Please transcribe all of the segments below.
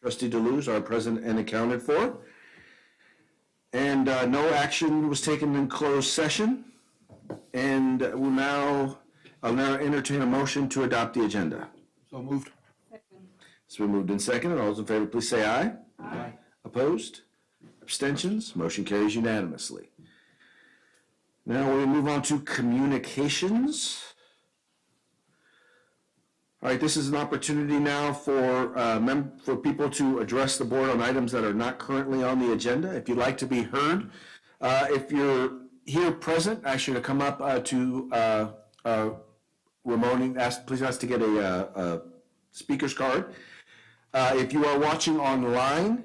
Trustee Deleuze, our president, and accounted for. And no action was taken in closed session. And I'll now entertain a motion to adopt the agenda. So moved. It's been moved and seconded. All those in favor, please say aye. Aye. Opposed? Abstentions? Motion carries unanimously. Now we move on to communications. All right, this is an opportunity now for people to address the board on items that are not currently on the agenda. If you'd like to be heard, if you're here present, I should have come up to Ramon. Please ask to get a speaker's card. If you are watching online,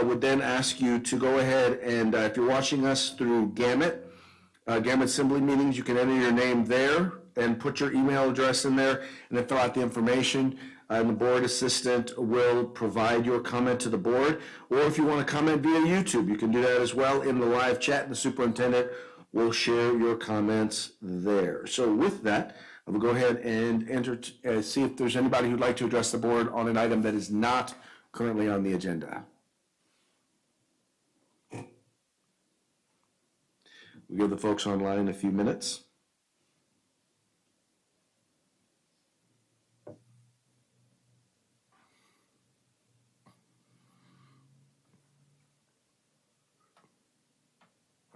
would then ask you to go ahead and if you're watching us through Gamut Assembly meetings, you can enter your name there and put your email address in there and then fill out the information. And the board assistant will provide your comment to the board. Or if you want to comment via YouTube, you can do that as well in the live chat, and the superintendent will share your comments there. So with that, I will go ahead and see if there's anybody who'd like to address the board on an item that is not currently on the agenda. We'll give the folks online a few minutes.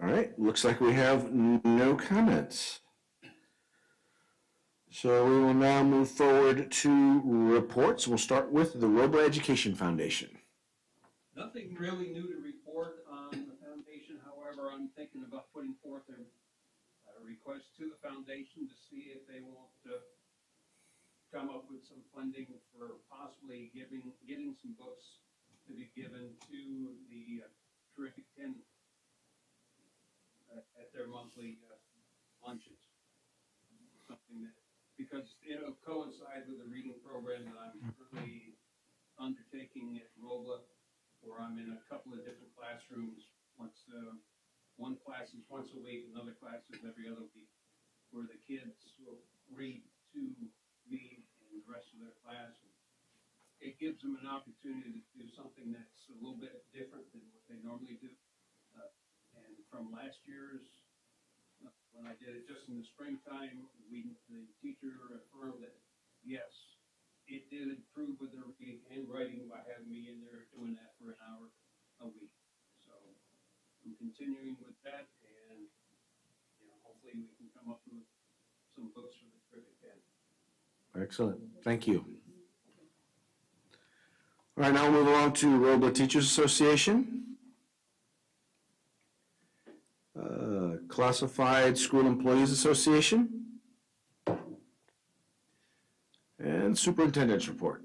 All right, looks like we have no comments. So we will now move forward to reports. We'll start with the Robla Education Foundation. Nothing really new to report on the foundation. However, I'm thinking about putting forth a request to the foundation to see if they want to come up with some funding for possibly getting some books to be given to the Terrific 10 at their monthly lunches. Something that, because it'll coincide with the reading program that I'm currently undertaking at Robla, where I'm in a couple of different classrooms. One class is once a week, another class is every other week, where the kids will read to me and the rest of their class. It gives them an opportunity to do something that's a little bit different than what they normally do. And from last year's, when I did it just in the springtime, the teacher affirmed that, yes, it did improve with their reading and writing by having me in there doing that for an hour a week. So I'm continuing with that, and hopefully we can come up with some books for the Terrific 10. Excellent, thank you. All right, now we'll move on to Robla Teachers Association. Classified School Employees Association. And Superintendent's Report.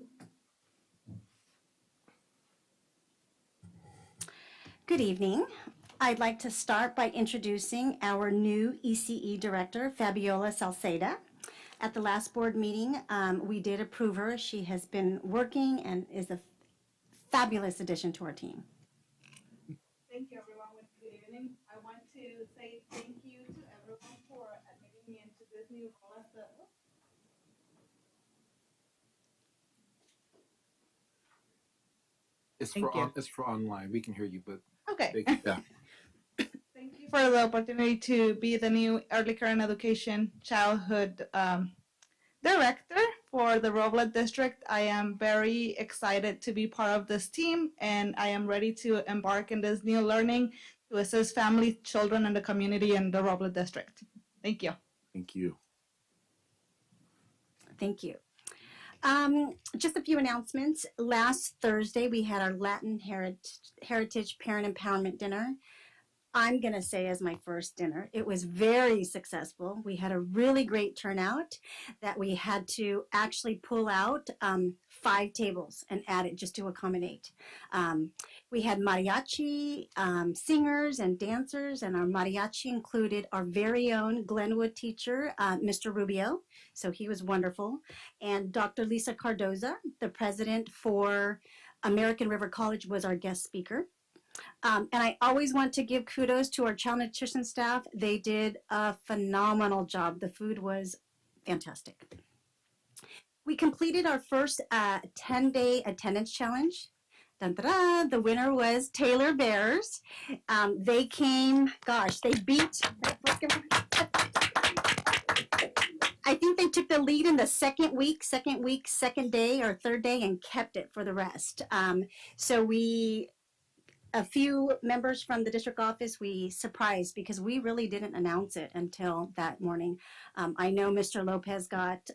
Good evening. I'd like to start by introducing our new ECE Director, Fabiola Salceda. At the last board meeting, we did approve her. She has been working and is a fabulous addition to our team. Thank you, everyone. Good evening. I want to say thank you to everyone for admitting me into this new role as the It's for online. We can hear you, but okay. yeah. Thank you for the opportunity to be the new Early Care and Education Childhood Director for the Robla District. I am very excited to be part of this team, and I am ready to embark in this new learning to assist families, children, and the community in the Robla District. Thank you. Thank you. Thank you. Just a few announcements. Last Thursday, we had our Latin Heritage Parent Empowerment Dinner. I'm going to say as my first dinner. It was very successful. We had a really great turnout that we had to actually pull out 5 tables and add it just to accommodate. We had mariachi singers and dancers, and our mariachi included our very own Glenwood teacher, Mr. Rubio, so he was wonderful, and Dr. Lisa Cardoza, the president for American River College, was our guest speaker. And I always want to give kudos to our child nutrition staff. They did a phenomenal job. The food was fantastic. We completed our first 10-day attendance challenge. Dun, dun, dun, the winner was Taylor Bears. They came, gosh, they beat. I think they took the lead in the second day or third day, and kept it for the rest. So a few members from the district office, we surprised because we really didn't announce it until that morning. I know Mr. Lopez got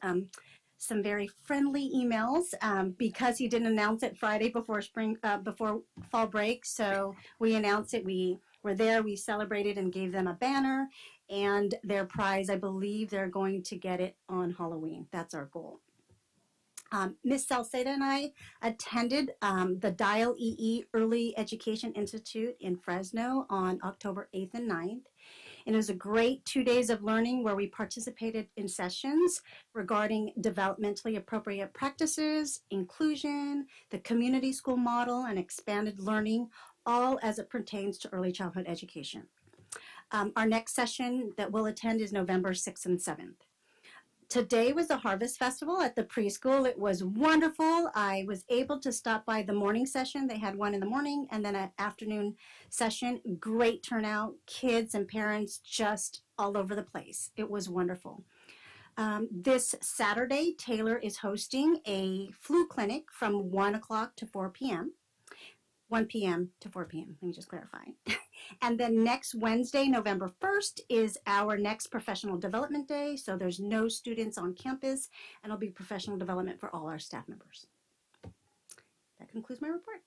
some very friendly emails because he didn't announce it Friday before before fall break. So we announced it. We were there. We celebrated and gave them a banner and their prize. I believe they're going to get it on Halloween. That's our goal. Ms. Salceda and I attended the Dial EE Early Education Institute in Fresno on October 8th and 9th. And it was a great 2 days of learning where we participated in sessions regarding developmentally appropriate practices, inclusion, the community school model, and expanded learning, all as it pertains to early childhood education. Our next session that we'll attend is November 6th and 7th. Today was the Harvest Festival at the preschool. It was wonderful. I was able to stop by the morning session. They had one in the morning and then an afternoon session. Great turnout, kids and parents just all over the place. It was wonderful. This Saturday, Taylor is hosting a flu clinic from 1 o'clock to 4 p.m. 1 p.m. to 4 p.m. Let me just clarify. And then next Wednesday, November 1st, is our next professional development day. So there's no students on campus, and it'll be professional development for all our staff members. That concludes my report.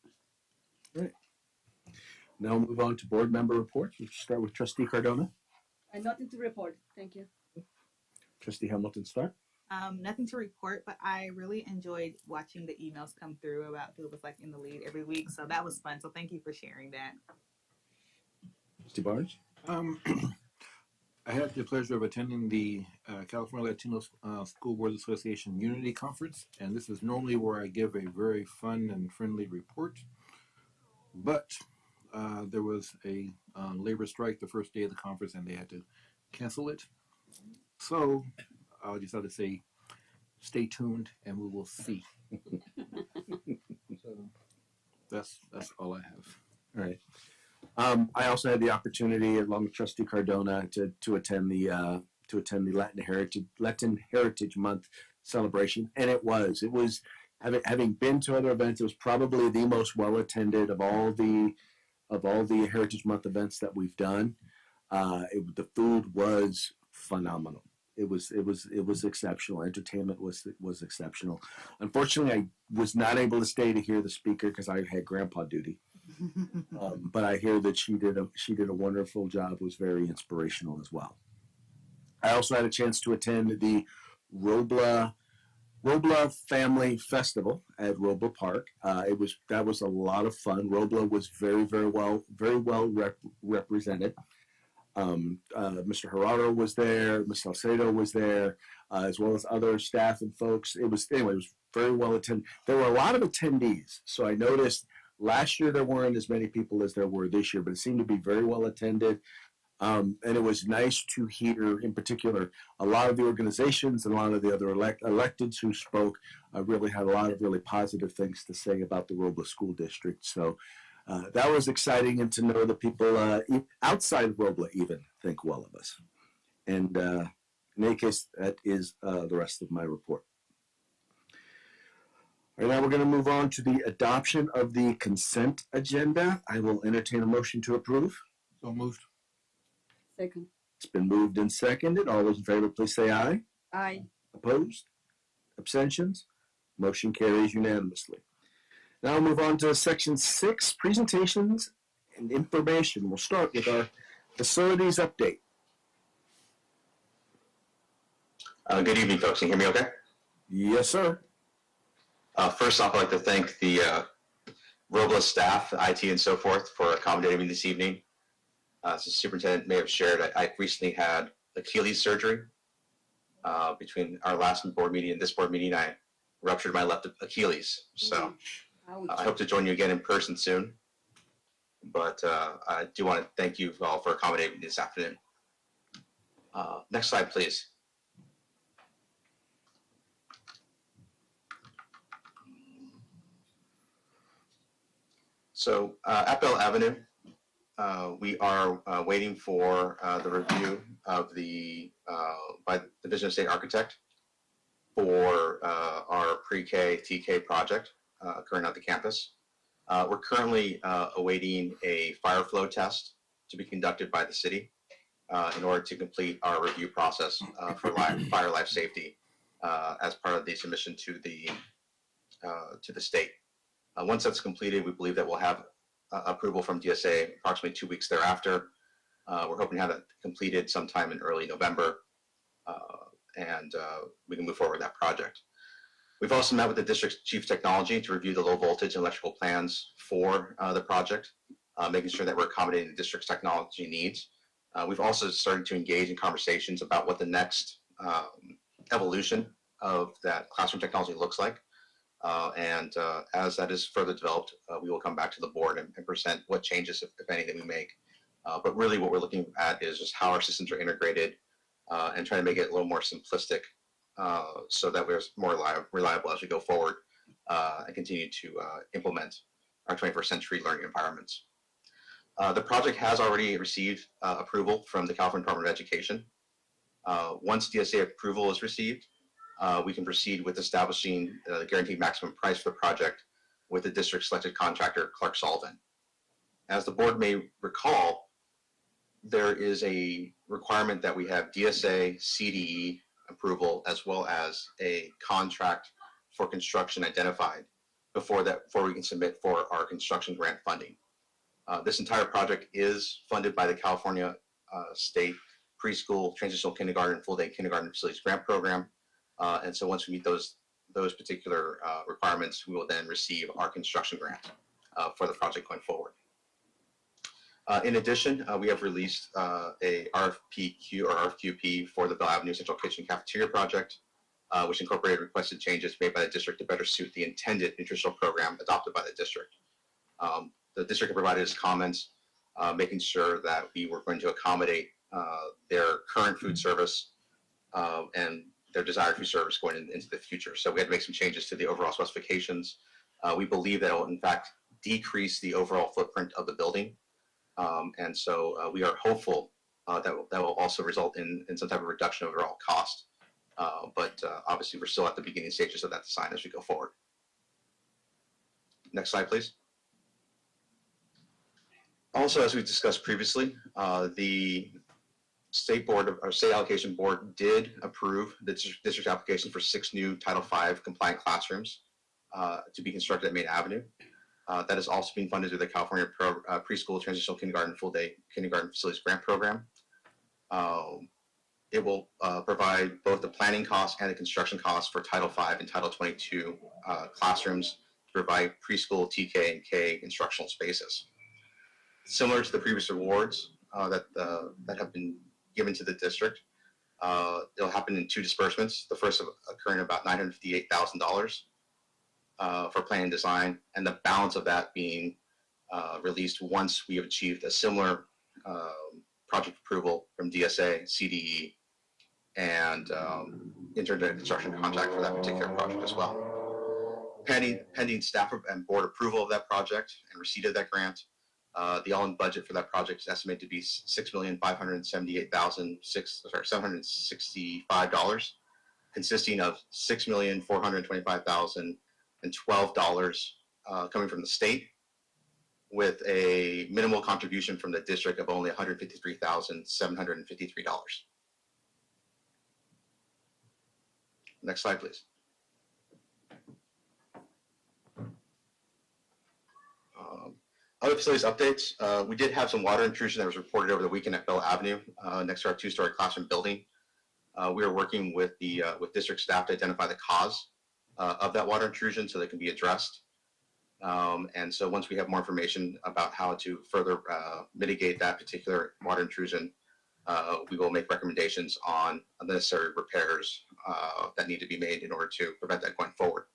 Right. Now we'll move on to board member reports. We'll start with Trustee Cardona. Nothing to report. Thank you. Trustee Hamilton, start. Nothing to report, but I really enjoyed watching the emails come through about who was like in the lead every week. So that was fun. So thank you for sharing that. Trustee Barnes. I had the pleasure of attending the California Latino School Board Association Unity Conference, and this is normally where I give a very fun and friendly report. But there was a labor strike the first day of the conference, and they had to cancel it. So I'll just have to say, stay tuned, and we will see. So that's all I have. All right. I also had the opportunity, along with Trustee Cardona, to attend the Latin Heritage Month celebration, and it was having been to other events, it was probably the most well attended of all the Heritage Month events that we've done. The food was phenomenal. It was exceptional. Entertainment was exceptional. Unfortunately, I was not able to stay to hear the speaker because I had grandpa duty. But I hear that she did a wonderful job. It was very inspirational as well. I also had a chance to attend the Robla Family Festival at Robla Park. That was a lot of fun. Robla was very well represented. Mr. Gerardo was there, Ms. Salcedo was there, as well as other staff and folks. It was very well attended. There were a lot of attendees, so I noticed last year there weren't as many people as there were this year, but it seemed to be very well attended. And it was nice to hear, in particular, a lot of the organizations and a lot of the other electeds who spoke really had a lot of really positive things to say about the Robla School District. So that was exciting, and to know that people outside of Robla even think well of us. And in any case, that is the rest of my report. All right, now we're going to move on to the adoption of the consent agenda. I will entertain a motion to approve. So moved. Second. It's been moved and seconded. All those in favor, please say aye. Aye. Opposed? Abstentions? Motion carries unanimously. Now we'll move on to Section 6, presentations and information. We'll start with our facilities update. Good evening, folks. Can you hear me okay? Yes, sir. First off, I'd like to thank the Robla staff, IT, and so forth for accommodating me this evening. As the superintendent may have shared, I recently had Achilles surgery. Between our last board meeting and this board meeting, I ruptured my left Achilles. So I hope to join you again in person soon. But I do want to thank you all for accommodating me this afternoon. Next slide, please. So at Bell Avenue, we are waiting for the review of by the Division of State Architect for our pre-K TK project occurring at the campus. We're currently awaiting a fire flow test to be conducted by the city in order to complete our review process for fire life safety as part of the submission to the state. Once that's completed, we believe that we'll have approval from DSA approximately 2 weeks thereafter. We're hoping to have that completed sometime in early November, and we can move forward with that project. We've also met with the district's chief technology to review the low voltage and electrical plans for the project, making sure that we're accommodating the district's technology needs. We've also started to engage in conversations about what the next evolution of that classroom technology looks like. And as that is further developed, we will come back to the board and present what changes, if any, that we make. But really what we're looking at is just how our systems are integrated and trying to make it a little more simplistic so that we're more reliable as we go forward and continue to implement our 21st century learning environments. The project has already received approval from the California Department of Education. Once DSA approval is received, we can proceed with establishing the guaranteed maximum price for the project with the district selected contractor, Clark Sullivan. As the board may recall, there is a requirement that we have DSA, CDE approval, as well as a contract for construction identified before we can submit for our construction grant funding. This entire project is funded by the California State Preschool, Transitional Kindergarten, Full Day Kindergarten Facilities Grant Program. And so once we meet those particular requirements, we will then receive our construction grant for the project going forward. In addition, we have released a RFPQ or RFQP for the Bell Avenue Central Kitchen Cafeteria project, which incorporated requested changes made by the district to better suit the intended nutritional program adopted by the district. The district provided its comments, making sure that we were going to accommodate their current food service and their desired food service going into the future. So we had to make some changes to the overall specifications. We believe that it will in fact decrease the overall footprint of the building. And so we are hopeful that will also result in some type of reduction of overall cost. But obviously we're still at the beginning stages of that design as we go forward. Next slide, please. Also, as we discussed previously, the state allocation board did approve the district application for 6 new Title V compliant classrooms to be constructed at Main Avenue. That is also being funded through the California Preschool Transitional Kindergarten Full Day Kindergarten Facilities Grant Program. It will provide both the planning costs and the construction costs for Title V and Title 22 classrooms to provide preschool, TK, and K instructional spaces. Similar to the previous awards that have been given to the district, it'll happen in 2 disbursements. The first occurring about $958,000 for plan and design, and the balance of that being released once we have achieved a similar project approval from DSA, CDE, and entered a construction contract for that particular project as well. Pending staff and board approval of that project and receipt of that grant, the all-in budget for that project is estimated to be $6,578,765, consisting of $6,425,012 coming from the state, with a minimal contribution from the district of only $153,753. Next slide, please. Other facilities updates. We did have some water intrusion that was reported over the weekend at Bell Avenue next to our 2-story classroom building. We are working with district staff to identify the cause of that water intrusion so that it can be addressed. And so once we have more information about how to further mitigate that particular water intrusion, we will make recommendations on the necessary repairs that need to be made in order to prevent that going forward.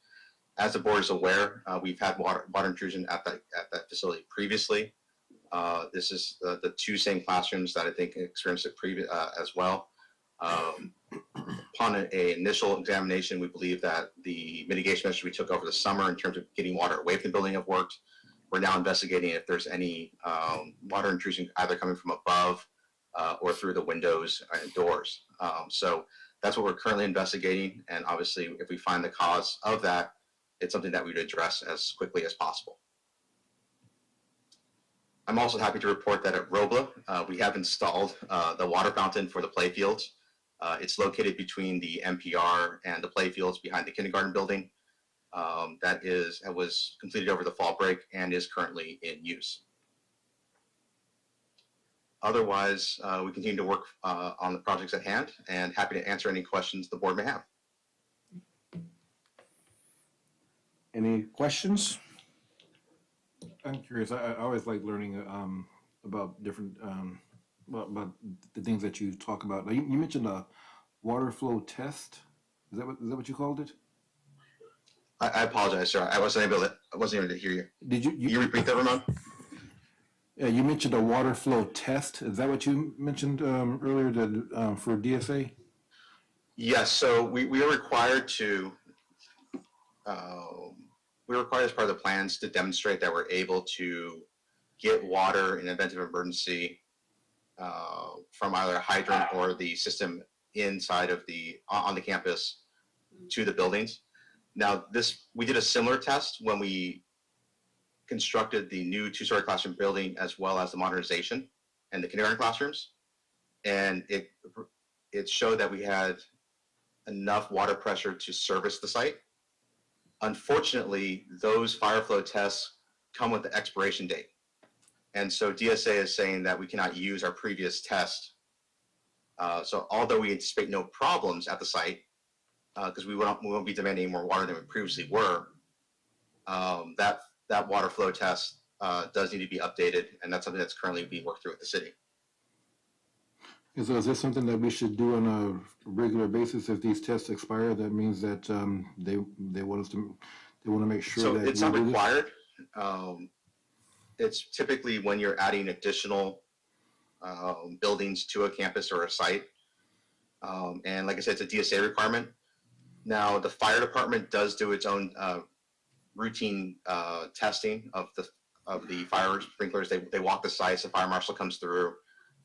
As the board is aware, we've had water intrusion at that facility previously. This is the 2 same classrooms that I think experienced it as well. Upon an initial examination, we believe that the mitigation measures we took over the summer in terms of getting water away from the building have worked. we're now investigating if there's any water intrusion either coming from above or through the windows and doors. So that's what we're currently investigating. And obviously, if we find the cause of that, it's something that we would address as quickly as possible. I'm also happy to report that at Robla, we have installed the water fountain for the playfields. It's located between the MPR and the playfields behind the kindergarten building. That was completed over the fall break and is currently in use. Otherwise, we continue to work on the projects at hand and happy to answer any questions the board may have. Any questions? I'm curious. I always like learning about different about the things that you talk about. Now, you mentioned a water flow test. Is that what you called it? I apologize, sir. I wasn't able to hear you. Did You repeat that, Ramon? Yeah, you mentioned a water flow test. Is that what you mentioned earlier for DSA? Yes. So we are required to. We're required as part of the plans to demonstrate that we're able to get water in event of emergency from either a hydrant or the system inside of on the campus to the buildings. Now, we did a similar test when we constructed the new two-story classroom building as well as the modernization and the kindergarten classrooms, and it showed that we had enough water pressure to service the site. Unfortunately, those fire flow tests come with the expiration date. And so DSA is saying that we cannot use our previous test. So although we anticipate no problems at the site, because we won't be demanding any more water than we previously were, that water flow test does need to be updated, and that's something that's currently being worked through with the city. Is this something that we should do on a regular basis if these tests expire? That means that they want to make sure So that it's not required. It's typically when you're adding additional buildings to a campus or a site. And like I said, it's a DSA requirement. Now, the fire department does do its own routine testing of the fire sprinklers. They walk the sites, the fire marshal comes through,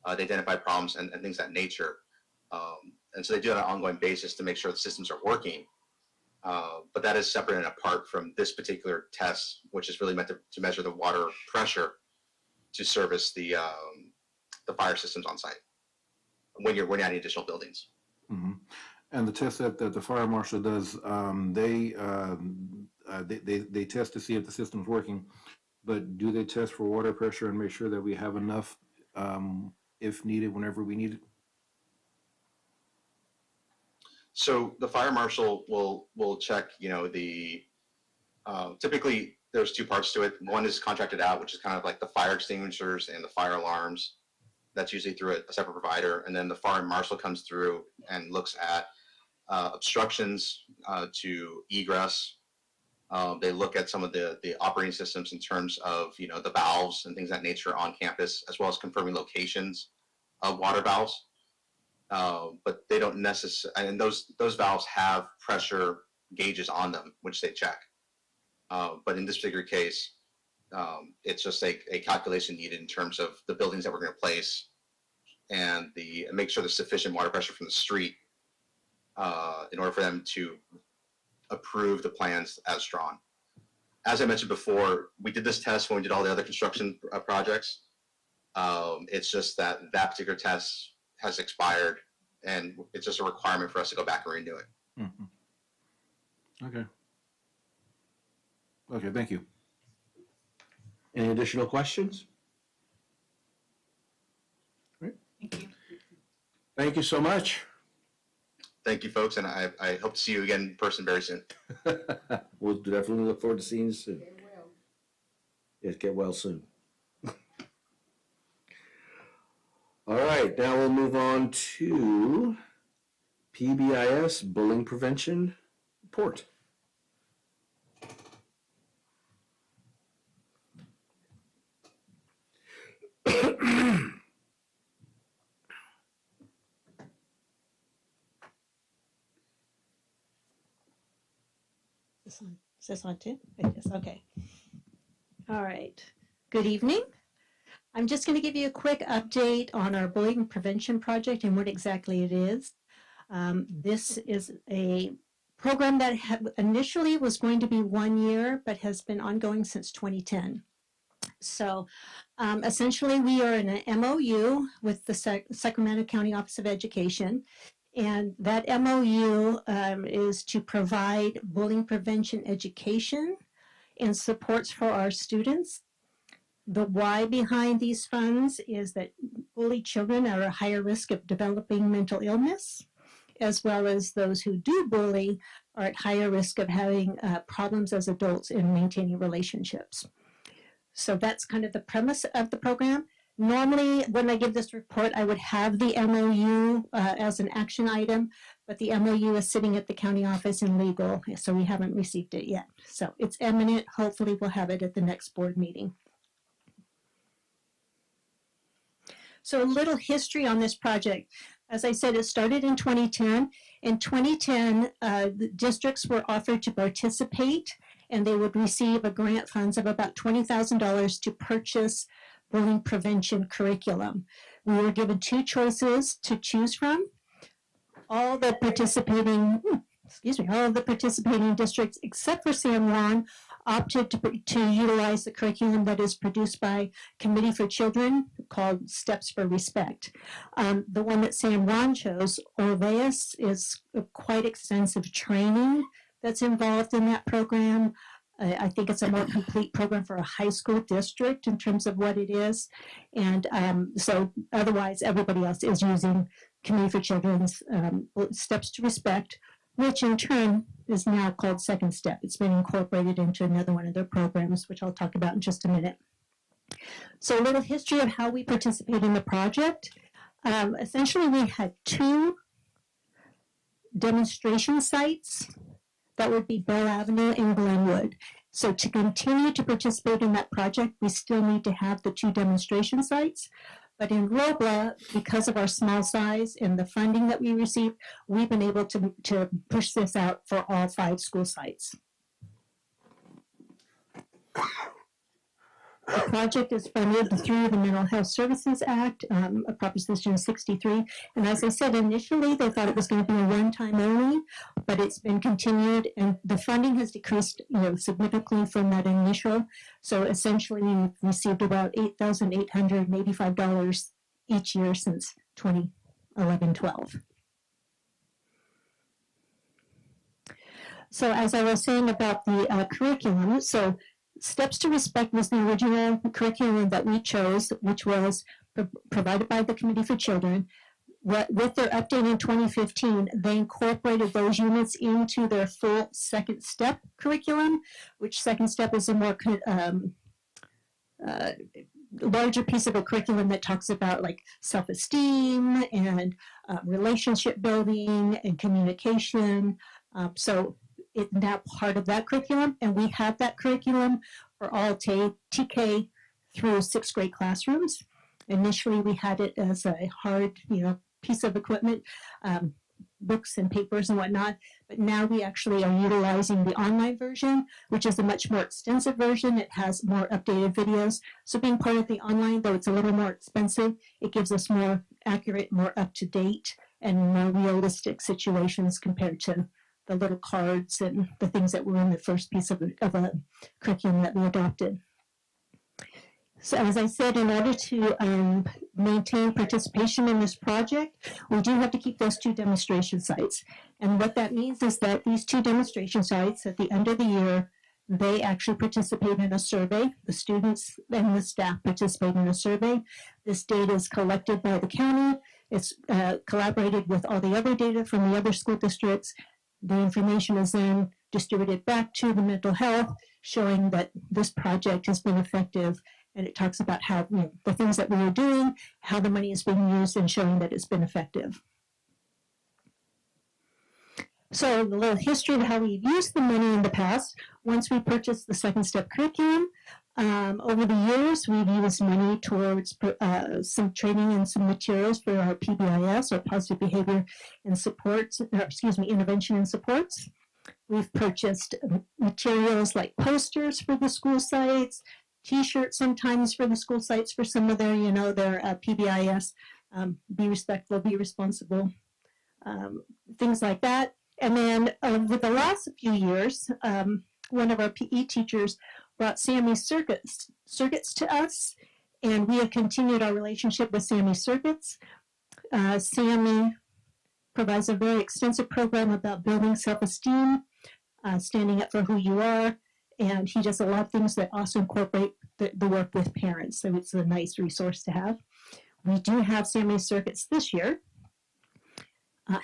they identify problems and things of that nature. And so they do it on an ongoing basis to make sure the systems are working. But that is separate and apart from this particular test, which is really meant to measure the water pressure to service the fire systems on site when you're adding additional buildings. Mm-hmm. And the test that the fire marshal does, they test to see if the system's working, but do they test for water pressure and make sure that we have enough if needed, whenever we need it? So the fire marshal will check, typically there's two parts to it. One is contracted out, which is kind of like the fire extinguishers and the fire alarms. That's usually through a separate provider. And then the fire marshal comes through and looks at obstructions to egress. They look at some of the operating systems in terms of, the valves and things of that nature on campus, as well as confirming locations of water valves. But they don't necessarily, and those valves have pressure gauges on them, which they check. But in this particular case, it's just a calculation needed in terms of the buildings that we're going to place and make sure there's sufficient water pressure from the street in order for them to approve the plans as drawn. As I mentioned before, we did this test when we did all the other construction projects. It's just that particular test has expired, and it's just a requirement for us to go back and renew it. Mm-hmm. Okay. Okay, thank you. Any additional questions? Thank you. Thank you so much. Thank you, folks, and I hope to see you again in person very soon. We'll definitely look forward to seeing you soon. Yes, get well soon. All right, now we'll move on to PBIS bullying prevention report. Is this on too? Yes, okay. All right. Good evening. I'm just going to give you a quick update on our bullying prevention project and what exactly it is. This is a program that initially was going to be 1 year, but has been ongoing since 2010. So essentially, we are in an MOU with the Sacramento County Office of Education. And that MOU is to provide bullying prevention education and supports for our students. The why behind these funds is that bullied children are at higher risk of developing mental illness, as well as those who do bully are at higher risk of having problems as adults in maintaining relationships. So that's kind of the premise of the program. Normally, when I give this report, I would have the MOU as an action item, but the MOU is sitting at the county office in legal, so we haven't received it yet. So it's imminent. Hopefully, we'll have it at the next board meeting. So a little history on this project. As I said, it started in 2010. In 2010, the districts were offered to participate, and they would receive a grant funds of about $20,000 to purchase bullying prevention curriculum. We were given two choices to choose from. All the participating districts except for San Juan opted to utilize the curriculum that is produced by Committee for Children called Steps for Respect. The one that San Juan chose, Orveus, is quite extensive training that's involved in that program. I think it's a more complete program for a high school district in terms of what it is. And so otherwise, everybody else is using Committee for Children's Steps to Respect, which in turn is now called Second Step. It's been incorporated into another one of their programs, which I'll talk about in just a minute. So a little history of how we participate in the project. Essentially, we had two demonstration sites. That would be Bell Avenue and Glenwood. So to continue to participate in that project, we still need to have the two demonstration sites. But in Robla, because of our small size and the funding that we received, we've been able to push this out for all 5 school sites. The project is funded through the Mental Health Services Act, Proposition 63. And as I said, initially they thought it was going to be a one-time only, but it's been continued, and the funding has decreased, significantly from that initial. So essentially, we've received about $8,885 each year since 2011-12. So as I was saying about the curriculum, so Steps to Respect was the original curriculum that we chose, which was provided by the Committee for Children. With their update in 2015, they incorporated those units into their full Second Step curriculum, which Second Step is a more larger piece of a curriculum that talks about like self-esteem and relationship building and communication. So it's now part of that curriculum, and we have that curriculum for all TK through 6th grade classrooms. Initially, we had it as a hard, piece of equipment, books and papers and whatnot, but now we actually are utilizing the online version, which is a much more extensive version. It has more updated videos. So being part of the online, though it's a little more expensive, it gives us more accurate, more up-to-date, and more realistic situations compared to the little cards and the things that were in the first piece of a curriculum that we adopted. So as I said, in order to maintain participation in this project, we do have to keep those 2 demonstration sites. And what that means is that these 2 demonstration sites, at the end of the year, they actually participate in a survey. The students and the staff participate in a survey. This data is collected by the county. It's collaborated with all the other data from the other school districts. The information is then distributed back to the mental health, showing that this project has been effective, and it talks about how the things that we are doing, how the money is being used, and showing that it's been effective. So a little history of how we've used the money in the past. Once we purchased the Second Step curriculum, over the years, we've used money towards some training and some materials for our PBIS, or Positive Behavior and Supports, Intervention and Supports. We've purchased materials like posters for the school sites, T-shirts sometimes for the school sites for some of their, their PBIS, be respectful, be responsible, things like that. And then over the last few years, one of our PE teachers brought Sammy circuits to us, and we have continued our relationship with Sammy Circuits. Sammy provides a very extensive program about building self-esteem, standing up for who you are, and he does a lot of things that also incorporate the work with parents, so it's a nice resource to have. We do have Sammy Circuits this year.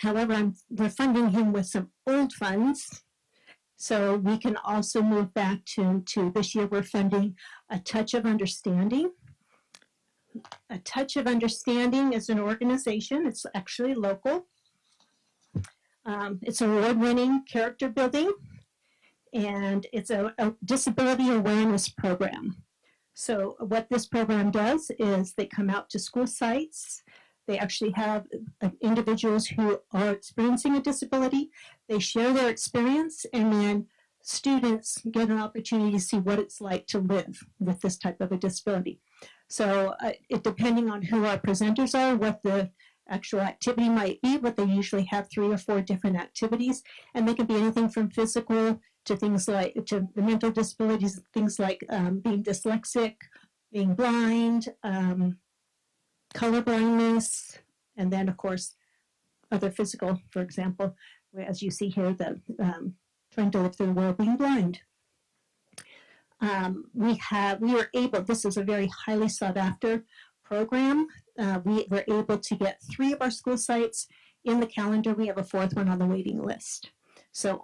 However, we're funding him with some old funds, so we can also move back to this year we're funding A Touch of Understanding. A Touch of Understanding is an organization. It's actually local. It's award-winning character building, and it's a disability awareness program. So what this program does is they come out to school sites. They actually have individuals who are experiencing a disability. They share their experience, and then students get an opportunity to see what it's like to live with this type of a disability. So depending on who our presenters are, what the actual activity might be, but they usually have 3 or 4 different activities, and they can be anything from physical to things like to the mental disabilities, things like being dyslexic, being blind, color blindness, and then of course other physical, for example, as you see here, the trying to live through the world being blind. We were able, this is a very highly sought after program. We were able to get 3 of our school sites in the calendar. We have a 4th one on the waiting list. So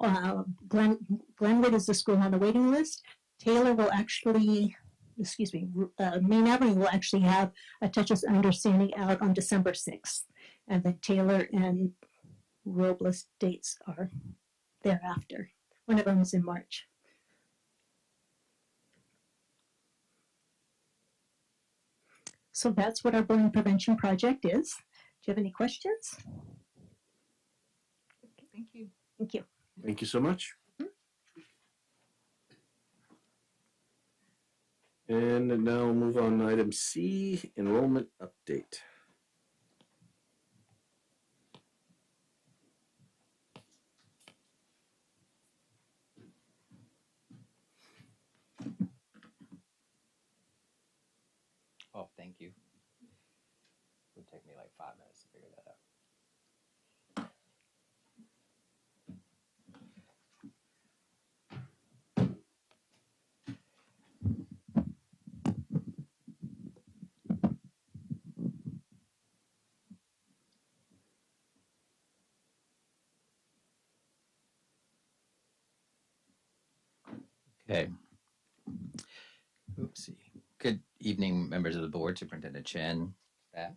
Glenwood is the school on the waiting list. Taylor will actually, Main Avenue will actually have A Touch of Understanding out on December 6th. And then Taylor and Robla dates are thereafter. One of them is in March. So that's what our bullying prevention project is. Do you have any questions? Thank you. Thank you. Thank you so much. And now we'll move on to item C, enrollment update. Oh, thank you. It would take me like 5 minutes to figure that out. Okay. Oopsie. Good evening, members of the board, Superintendent Chen, staff.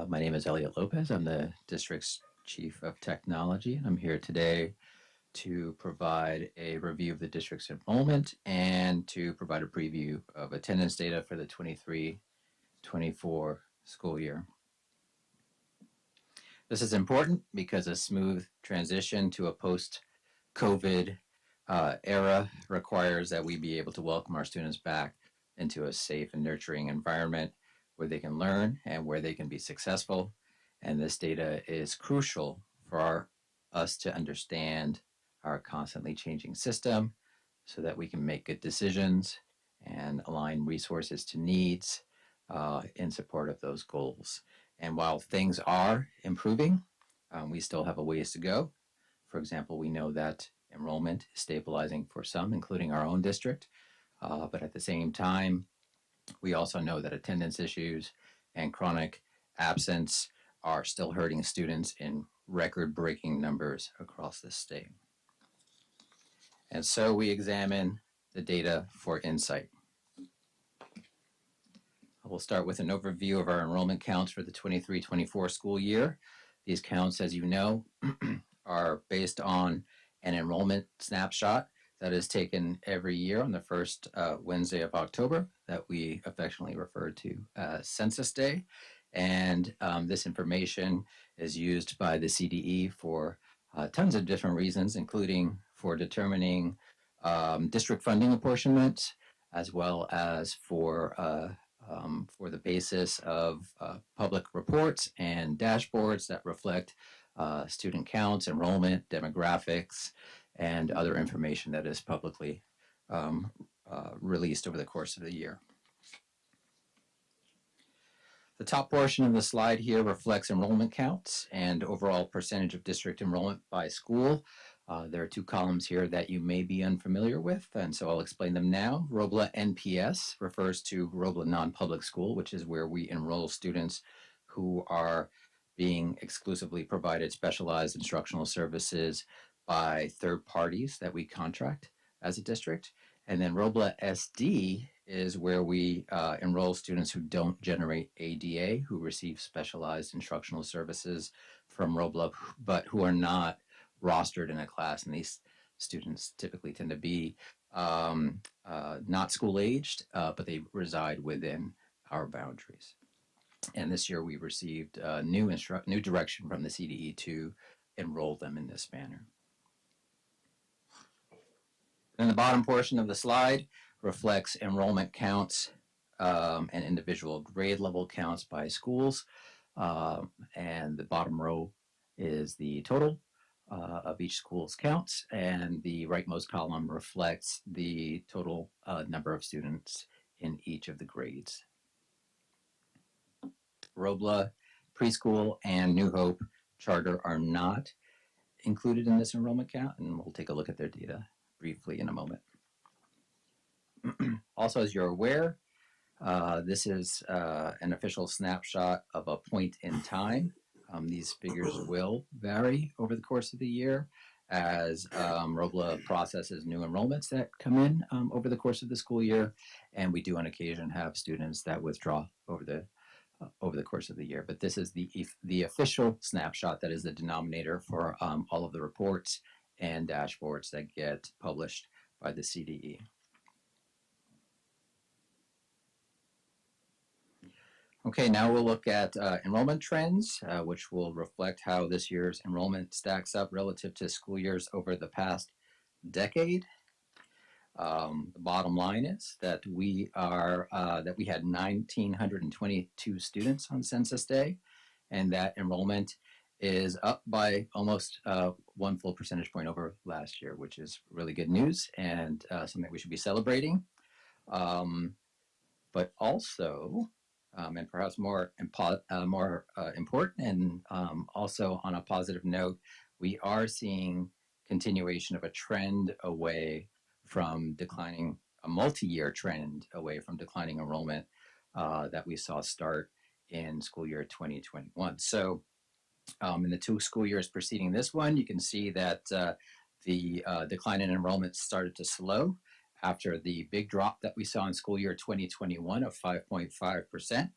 My name is Elliot Lopez. I'm the district's Chief of Technology, and I'm here today to provide a review of the district's enrollment and to provide a preview of attendance data for the 23-24 school year. This is important because a smooth transition to a post-COVID era requires that we be able to welcome our students back into a safe and nurturing environment where they can learn and where they can be successful. And this data is crucial for us to understand our constantly changing system so that we can make good decisions and align resources to needs in support of those goals. And while things are improving, we still have a ways to go. For example, we know that enrollment is stabilizing for some, including our own district. But at the same time, we also know that attendance issues and chronic absence are still hurting students in record-breaking numbers across the state. And so we examine the data for insight. We'll start with an overview of our enrollment counts for the 23-24 school year. These counts, as you know, are based on an enrollment snapshot that is taken every year on the first Wednesday of October that we affectionately refer to as Census Day. And this information is used by the CDE for tons of different reasons, including for determining district funding apportionment, as well as for the basis of public reports and dashboards that reflect student counts, enrollment, demographics, and other information that is publicly released over the course of the year. The top portion of the slide here reflects enrollment counts and overall percentage of district enrollment by school. There are two columns here that you may be unfamiliar with, and so I'll explain them now. Robla NPS refers to Robla non-public school, which is where we enroll students who are being exclusively provided specialized instructional services by third parties that we contract as a district. And then Robla SD is where we enroll students who don't generate ADA, who receive specialized instructional services from Robla, but who are not rostered in a class. And these students typically tend to be not school aged, but they reside within our boundaries. And this year we received new direction from the CDE to enroll them in this manner. And the bottom portion of the slide reflects enrollment counts and individual grade level counts by schools. And the bottom row is the total of each school's counts, and the rightmost column reflects the total number of students in each of the grades. Robla, preschool, and New Hope charter are not included in this enrollment count, and we'll take a look at their data briefly in a moment. Also, as you're aware, this is an official snapshot of a point in time. These figures will vary over the course of the year as Robla processes new enrollments that come in over the course of the school year, and we do on occasion have students that withdraw over the course of the year. But this is the official snapshot that is the denominator for all of the reports and dashboards that get published by the CDE. Okay, now we'll look at enrollment trends, which will reflect how this year's enrollment stacks up relative to school years over the past decade. The bottom line is that we had 1,922 students on Census Day, and that enrollment is up by almost 1 full percentage point over last year, which is really good news and something we should be celebrating. But also, and perhaps more important, and also on a positive note, we are seeing continuation of a trend away from declining, a multi-year trend away from declining enrollment that we saw start in school year 2021. So in the 2 school years preceding this one, you can see that the decline in enrollment started to slow after the big drop that we saw in school year 2021 of 5.5%.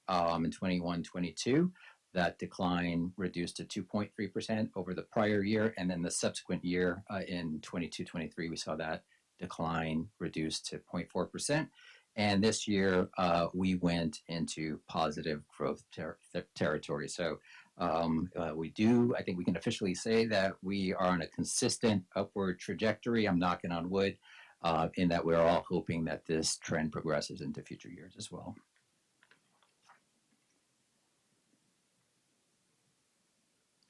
In 21-22, that decline reduced to 2.3% over the prior year, and then the subsequent year in 22-23, we saw that decline reduced to 0.4%. And this year, we went into positive growth territory. So I think we can officially say that we are on a consistent upward trajectory. I'm knocking on wood, in that we're all hoping that this trend progresses into future years as well.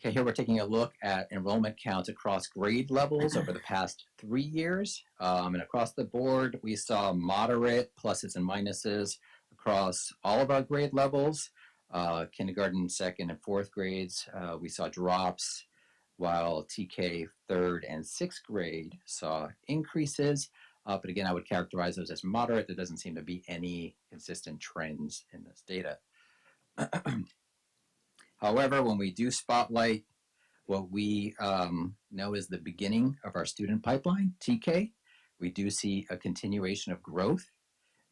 Okay, here we're taking a look at enrollment counts across grade levels over the past 3 years. And across the board, we saw moderate pluses and minuses across all of our grade levels. Kindergarten, second, and fourth grades, we saw drops, while TK, third, and sixth grade saw increases. But again, I would characterize those as moderate. There doesn't seem to be any consistent trends in this data. However, when we do spotlight what we know is the beginning of our student pipeline, TK, we do see a continuation of growth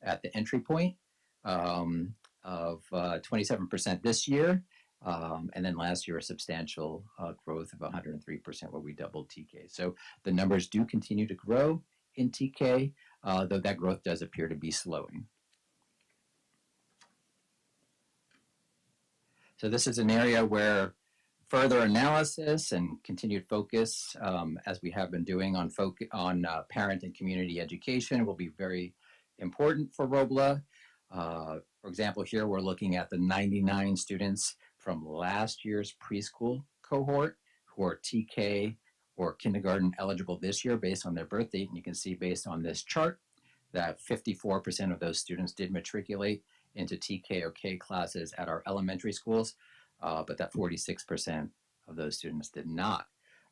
at the entry point of 27% this year. And then last year, a substantial growth of 103% where we doubled TK. So the numbers do continue to grow in TK, though that growth does appear to be slowing. So this is an area where further analysis and continued focus, as we have been doing on parent and community education, will be very important for Robla. For example, here we're looking at the 99 students from last year's preschool cohort who are TK or kindergarten eligible this year based on their birth date. And you can see based on this chart that 54% of those students did matriculate into TK or K classes at our elementary schools, but that 46% of those students did not.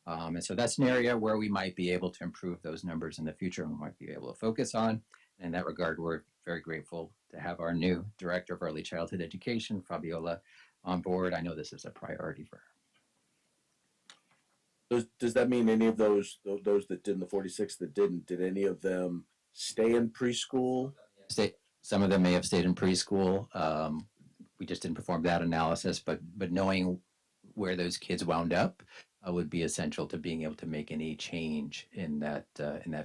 And so that's an area where we might be able to improve those numbers in the future and we might be able to focus on. In that regard, we're very grateful to have our new Director of Early Childhood Education, Fabiola, on board. I know this is a priority for her. Does that mean any of those that didn't, the 46 that didn't, did any of them stay in preschool? Some of them may have stayed in preschool. We just didn't perform that analysis, but knowing where those kids wound up would be essential to being able to make any change in that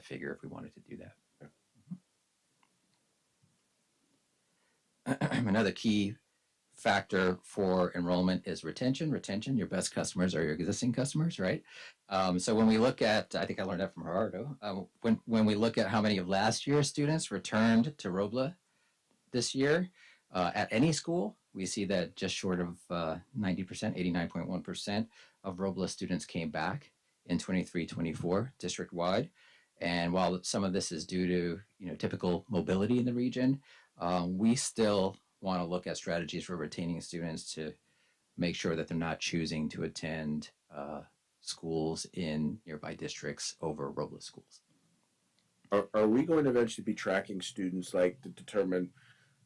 figure if we wanted to do that. Another key factor for enrollment is retention. Retention, your best customers are your existing customers, right? So when we look at, I think I learned that from Gerardo, when we look at how many of last year's students returned to Robla this year at any school, we see that just short of 90%, 89.1% of Robla students came back in 23-24 district-wide. And while some of this is due to typical mobility in the region, we still want to look at strategies for retaining students to make sure that they're not choosing to attend schools in nearby districts over Robla schools. Are we going to eventually be tracking students, like to determine,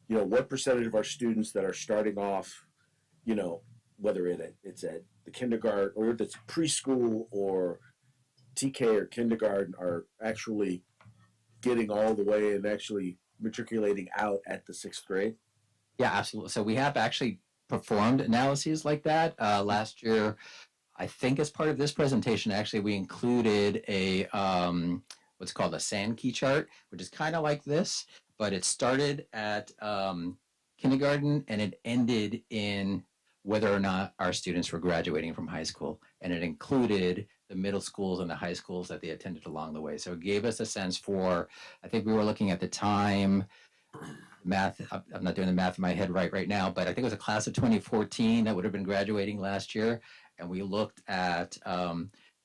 what percentage of our students that are starting off, whether it's at the kindergarten or if it's preschool or TK or kindergarten, are actually getting all the way and actually matriculating out at the 6th grade? Yeah, absolutely. So we have actually performed analyses like that. Last year, I think as part of this presentation, actually, we included a what's called a sand key chart, which is kind of like this, but it started at kindergarten and it ended in whether or not our students were graduating from high school. And it included the middle schools and the high schools that they attended along the way. So it gave us a sense for, I think we were looking at the time, math, I'm not doing the math in my head right now, but I think it was a class of 2014 that would have been graduating last year. And we looked at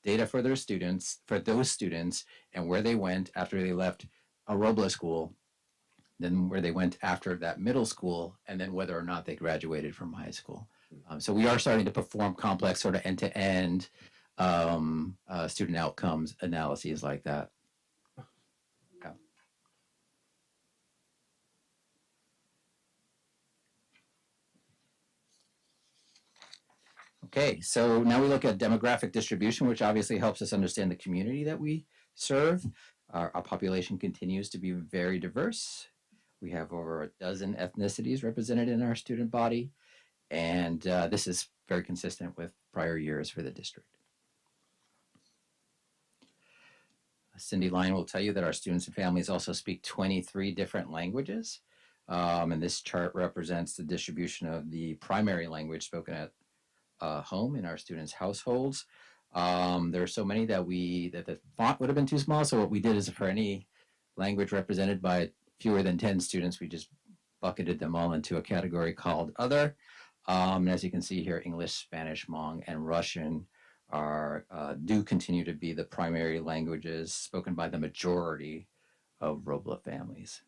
data for those students, and where they went after they left a Robla school, then where they went after that middle school, and then whether or not they graduated from high school. So we are starting to perform complex sort of end-to-end student outcomes analyses like that. Yeah. Okay, so now we look at demographic distribution, which obviously helps us understand the community that we serve. Our population continues to be very diverse. We have over a dozen ethnicities represented in our student body, and this is very consistent with prior years for the district. Cindy Lyon will tell you that our students and families also speak 23 different languages, and this chart represents the distribution of the primary language spoken at home in our students' households. There are so many that the font would have been too small, so what we did is for any language represented by fewer than 10 students, we just bucketed them all into a category called Other. And as you can see here, English, Spanish, Hmong, and Russian do continue to be the primary languages spoken by the majority of Robla families.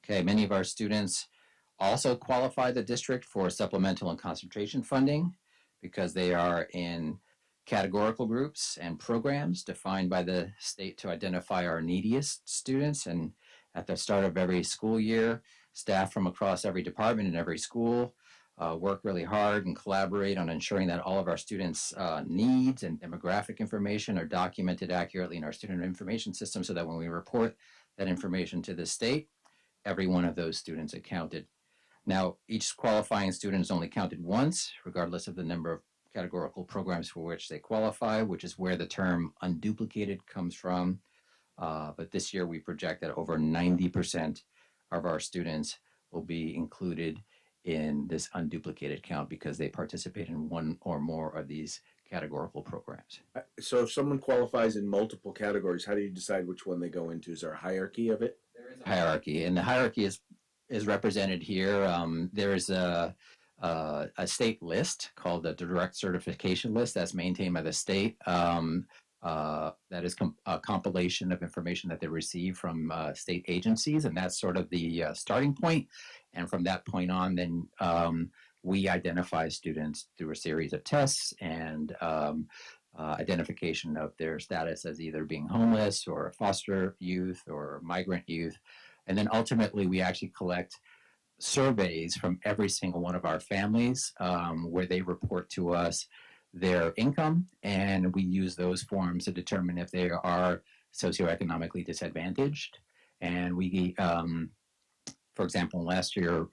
Okay, many of our students also qualify the district for supplemental and concentration funding because they are in categorical groups and programs defined by the state to identify our neediest students. And at the start of every school year, staff from across every department in every school work really hard and collaborate on ensuring that all of our students' needs and demographic information are documented accurately in our student information system so that when we report that information to the state, every one of those students are counted. Now, each qualifying student is only counted once, regardless of the number of categorical programs for which they qualify, which is where the term unduplicated comes from. But this year we project that over 90% of our students will be included in this unduplicated count because they participate in one or more of these categorical programs. So if someone qualifies in multiple categories, how do you decide which one they go into? Is there a hierarchy of it? There is a hierarchy, and the hierarchy is represented here. There is a state list called the direct certification list that's maintained by the state. That is a compilation of information that they receive from state agencies, and that's sort of the starting point. And from that point on, then we identify students through a series of tests and identification of their status as either being homeless or foster youth or migrant youth. And then ultimately, we actually collect surveys from every single one of our families where they report to us their income, and we use those forms to determine if they are socioeconomically disadvantaged. And we, for example, last year,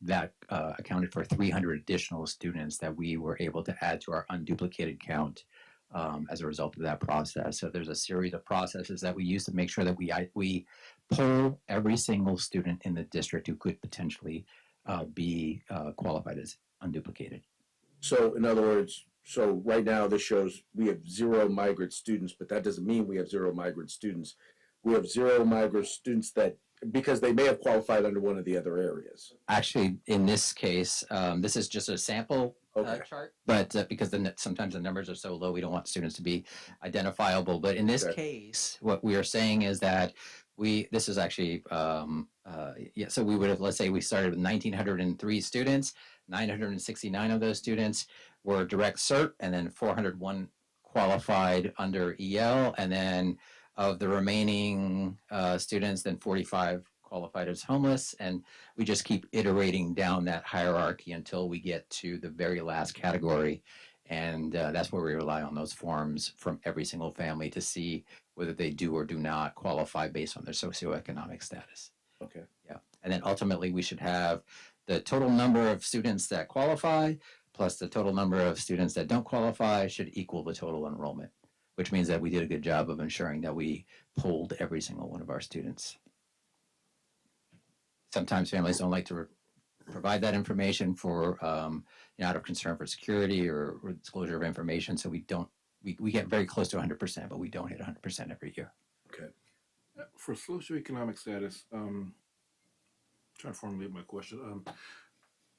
that accounted for 300 additional students that we were able to add to our unduplicated count as a result of that process. So there's a series of processes that we use to make sure that we poll every single student in the district who could potentially be qualified as unduplicated. So in other words, so right now this shows we have 0 migrant students, but that doesn't mean we have 0 migrant students. We have 0 migrant students that, because they may have qualified under one of the other areas. Actually, in this case, this is just a sample chart, but because sometimes the numbers are so low, we don't want students to be identifiable. But in this case, what we are saying is that this is actually, so we would have, let's say we started with 1,903 students, 969 of those students were direct cert, and then 401 qualified under EL, and then of the remaining students, then 45 qualified as homeless, and we just keep iterating down that hierarchy until we get to the very last category, and that's where we rely on those forms from every single family to see whether they do or do not qualify based on their socioeconomic status. Okay. Yeah, and then ultimately we should have the total number of students that qualify plus the total number of students that don't qualify should equal the total enrollment, which means that we did a good job of ensuring that we polled every single one of our students. Sometimes families don't like to provide that information for, out of concern for security or disclosure of information. So we get very close to 100%, but we don't hit 100% every year. Okay. For socioeconomic status, trying to formulate my question.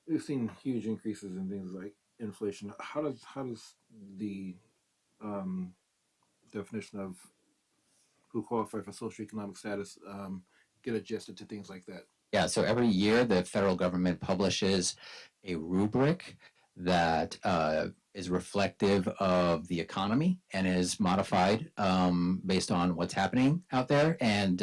We've seen huge increases in things like inflation. How does the definition of who qualify for socioeconomic status get adjusted to things like that? Yeah, so every year the federal government publishes a rubric that is reflective of the economy and is modified based on what's happening out there. And,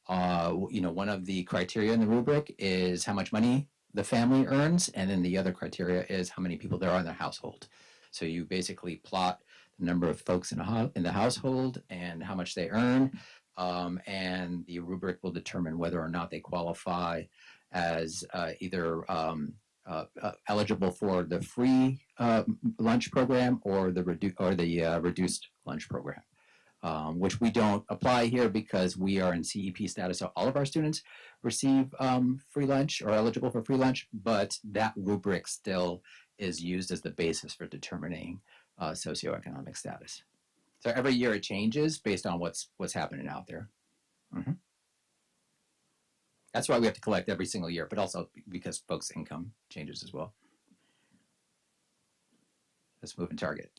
one of the criteria in the rubric is how much money the family earns. And then the other criteria is how many people there are in their household. So you basically plot the number of folks in the household and how much they earn. And the rubric will determine whether or not they qualify as either eligible for the free lunch program or the reduced lunch program, which we don't apply here because we are in CEP status. So all of our students receive free lunch or eligible for free lunch, but that rubric still is used as the basis for determining socioeconomic status. So every year it changes based on what's happening out there. Mm-hmm. That's why we have to collect every single year, but also because folks' income changes as well. Let's move and target.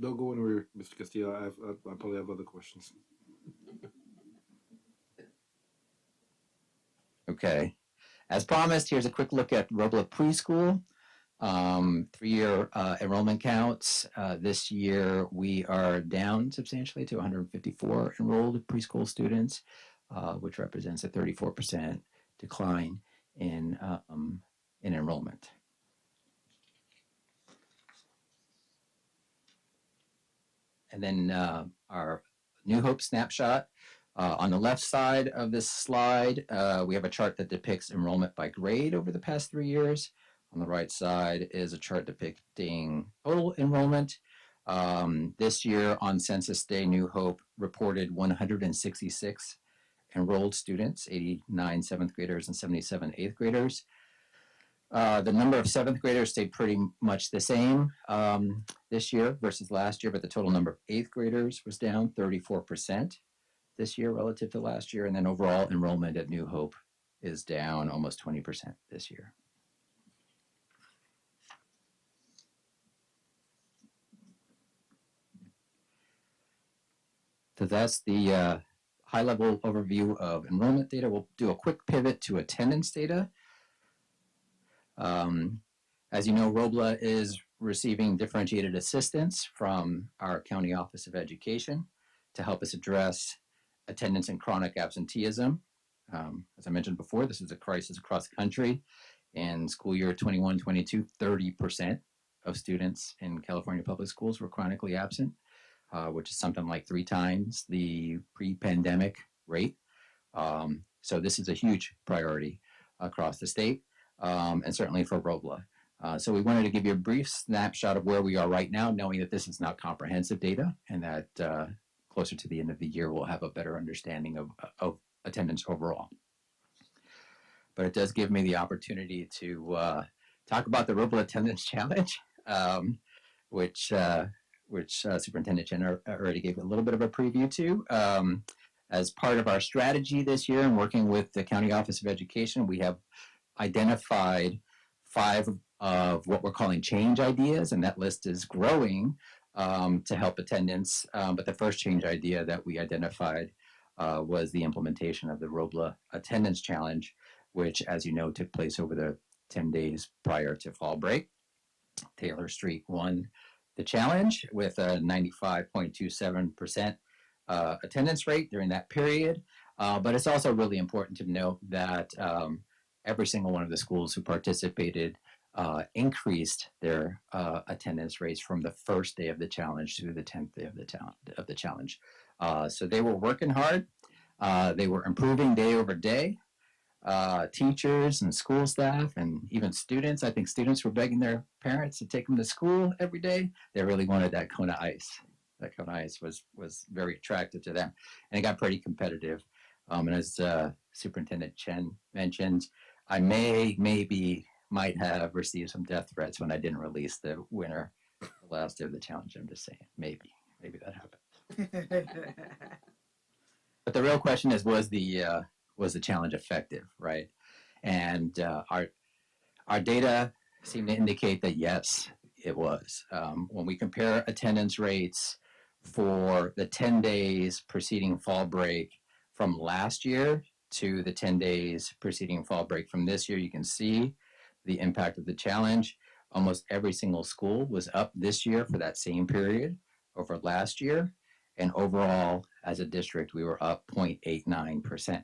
Don't go anywhere, Mr. Castillo. I probably have other questions. Okay. As promised, here's a quick look at Robla Preschool. 3-year enrollment counts. This year we are down substantially to 154 enrolled preschool students, which represents a 34% decline in enrollment. And then our New Hope snapshot. On the left side of this slide, we have a chart that depicts enrollment by grade over the past 3 years. On the right side is a chart depicting total enrollment. This year on Census Day, New Hope reported 166 enrolled students, 89 7th graders and 77 8th graders. The number of seventh graders stayed pretty much the same this year versus last year, but the total number of eighth graders was down 34% this year relative to last year. And then overall enrollment at New Hope is down almost 20% this year. So that's the high-level overview of enrollment data. We'll do a quick pivot to attendance data. As you know, Robla is receiving differentiated assistance from our County Office of Education to help us address attendance and chronic absenteeism. As I mentioned before, this is a crisis across the country. In school year 21-22, 30% of students in California public schools were chronically absent, which is something like 3 times the pre-pandemic rate. So this is a huge priority across the state, and certainly for Robla. So we wanted to give you a brief snapshot of where we are right now, knowing that this is not comprehensive data, and that closer to the end of the year, we'll have a better understanding of attendance overall. But it does give me the opportunity to talk about the Robla Attendance Challenge, which Superintendent Chen already gave a little bit of a preview to. As part of our strategy this year and working with the County Office of Education, we have identified 5 of what we're calling change ideas, and that list is growing to help attendance. But the first change idea that we identified was the implementation of the Robla Attendance Challenge, which, as you know, took place over the 10 days prior to fall break. Taylor Street won the challenge with a 95.27% attendance rate during that period. But it's also really important to note that every single one of the schools who participated increased their attendance rates from the first day of the challenge to the 10th day of the challenge. So they were working hard. They were improving day over day. Teachers and school staff and even students. I think students were begging their parents to take them to school every day. They really wanted that cone of ice. That cone of ice was very attractive to them, and it got pretty competitive. And as Superintendent Chen mentioned, I might have received some death threats when I didn't release the winner the last day of the challenge. I'm just saying, maybe that happened. But the real question is, was the challenge effective, right? And our data seem to indicate that yes, it was. When we compare attendance rates for the 10 days preceding fall break from last year to the 10 days preceding fall break from this year, you can see the impact of the challenge. Almost every single school was up this year for that same period over last year. And overall, as a district, we were up 0.89%.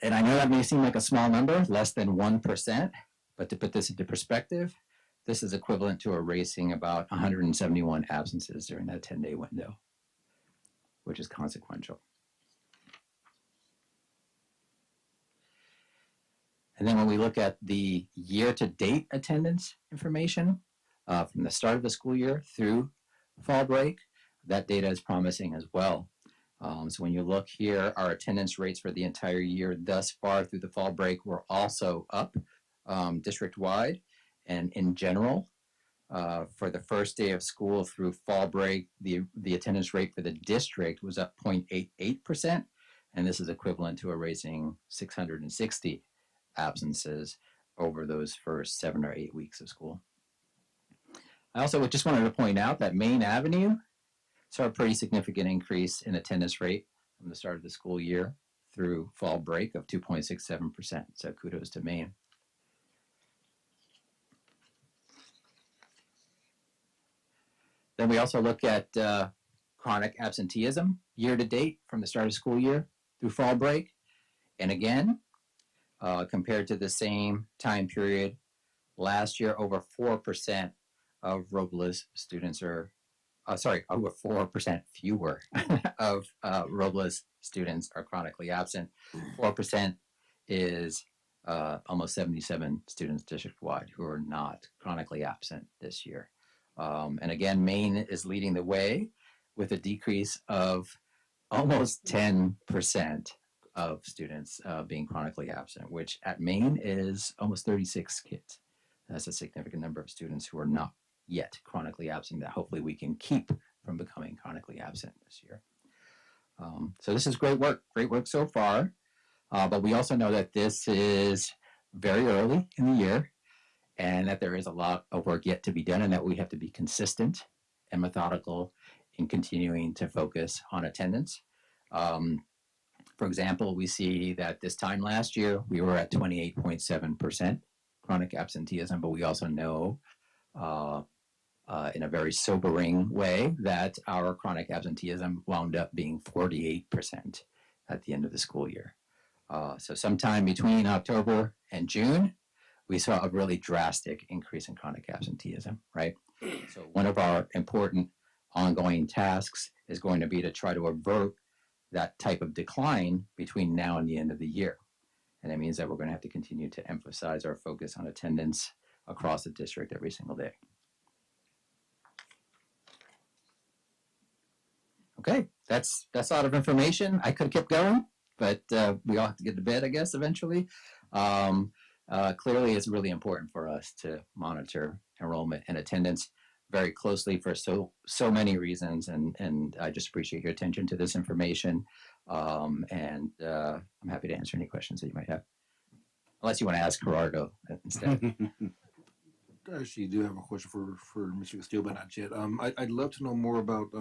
And I know that may seem like a small number, less than 1%, but to put this into perspective, this is equivalent to erasing about 171 absences during that 10-day window, which is consequential. And then when we look at the year-to-date attendance information from the start of the school year through fall break, that data is promising as well. So when you look here, our attendance rates for the entire year thus far through the fall break were also up district-wide. And in general, for the first day of school through fall break, the attendance rate for the district was up 0.88%. And this is equivalent to erasing 660 absences over those first 7 or 8 weeks of school. I also just wanted to point out that Main Avenue saw a pretty significant increase in attendance rate from the start of the school year through fall break of 2.67%. So kudos to Maine. Then we also look at chronic absenteeism year to date from the start of school year through fall break. And again, compared to the same time period last year, over 4% of Robla's students are, over 4% fewer of Robla's students are chronically absent. 4% is almost 77 students district-wide who are not chronically absent this year. And again, Maine is leading the way with a decrease of almost 10% of students being chronically absent, which at Maine is almost 36 kids. That's a significant number of students who are not yet chronically absent that hopefully we can keep from becoming chronically absent this year. So this is great work so far. But we also know that this is very early in the year and that there is a lot of work yet to be done and that we have to be consistent and methodical in continuing to focus on attendance. For example, we see that this time last year, we were at 28.7% chronic absenteeism, but we also know in a very sobering way that our chronic absenteeism wound up being 48% at the end of the school year. So sometime between October and June, we saw a really drastic increase in chronic absenteeism, right? So one of our important ongoing tasks is going to be to try to avert that type of decline between now and the end of the year. And that means that we're going to have to continue to emphasize our focus on attendance across the district every single day. Okay, that's a lot of information. I could have kept going, but we all have to get to bed, I guess, eventually. Clearly, it's really important for us to monitor enrollment and attendance very closely for so many reasons, and I just appreciate your attention to this information, and I'm happy to answer any questions that you might have, unless you want to ask Gerardo instead. I actually do have a question for Mr. Castillo, but not yet. I'd love to know more about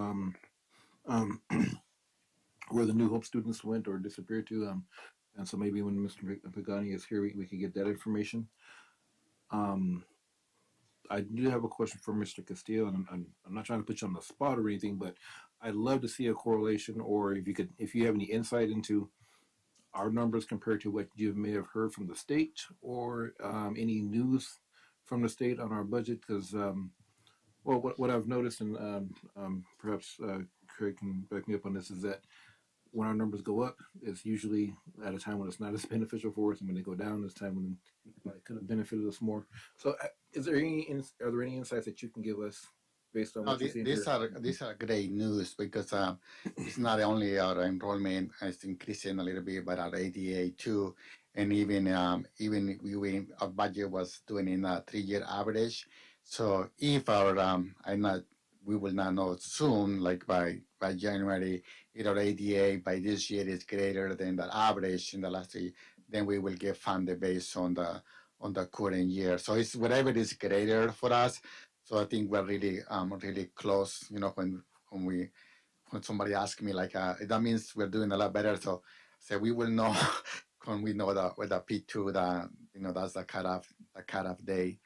where the New Hope students went or disappeared to, and so maybe when Mr. Pagani is here, we can get that information. I do have a question for Mr. Castillo, and I'm not trying to put you on the spot or anything, but I'd love to see a correlation, or if you have any insight into our numbers compared to what you may have heard from the state, or any news from the state on our budget, because well, what I've noticed, and perhaps Craig can back me up on this, is that when our numbers go up, it's usually at a time when it's not as beneficial for us, and when they go down, it's time when it could have benefited us more. So, are there any insights that you can give us based on what you're seeing here? These are great news because it's not only our enrollment is increasing a little bit, but our ADA too, and even our budget was doing in a 3-year average. So if our we will not know soon, like by January, our ADA by this year is greater than the average in the last 3, then we will get funded based on the current year. So it's whatever is greater for us. So I think we're really close. You know, when somebody asks me like that means we're doing a lot better. So we will know when we know with the P2 that's the cutoff day.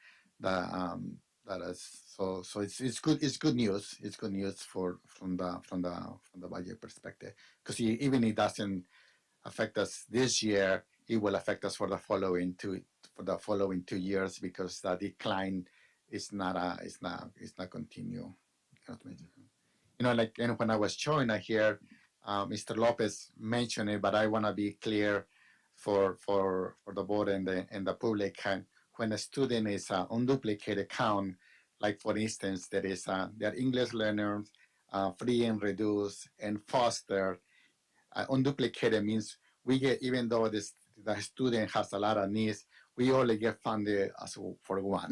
That is so it's good. It's good news. It's good news from the budget perspective, because even it doesn't affect us this year, it will affect us for the following 2 years, because the decline is not continue. You know, like, and when I was showing here, Mr. Lopez mentioned it, but I want to be clear for the board and the public. When a student is unduplicated count, like for instance, there are English learners, free and reduced, and foster. Unduplicated means we get, even though the student has a lot of needs, we only get funded for one.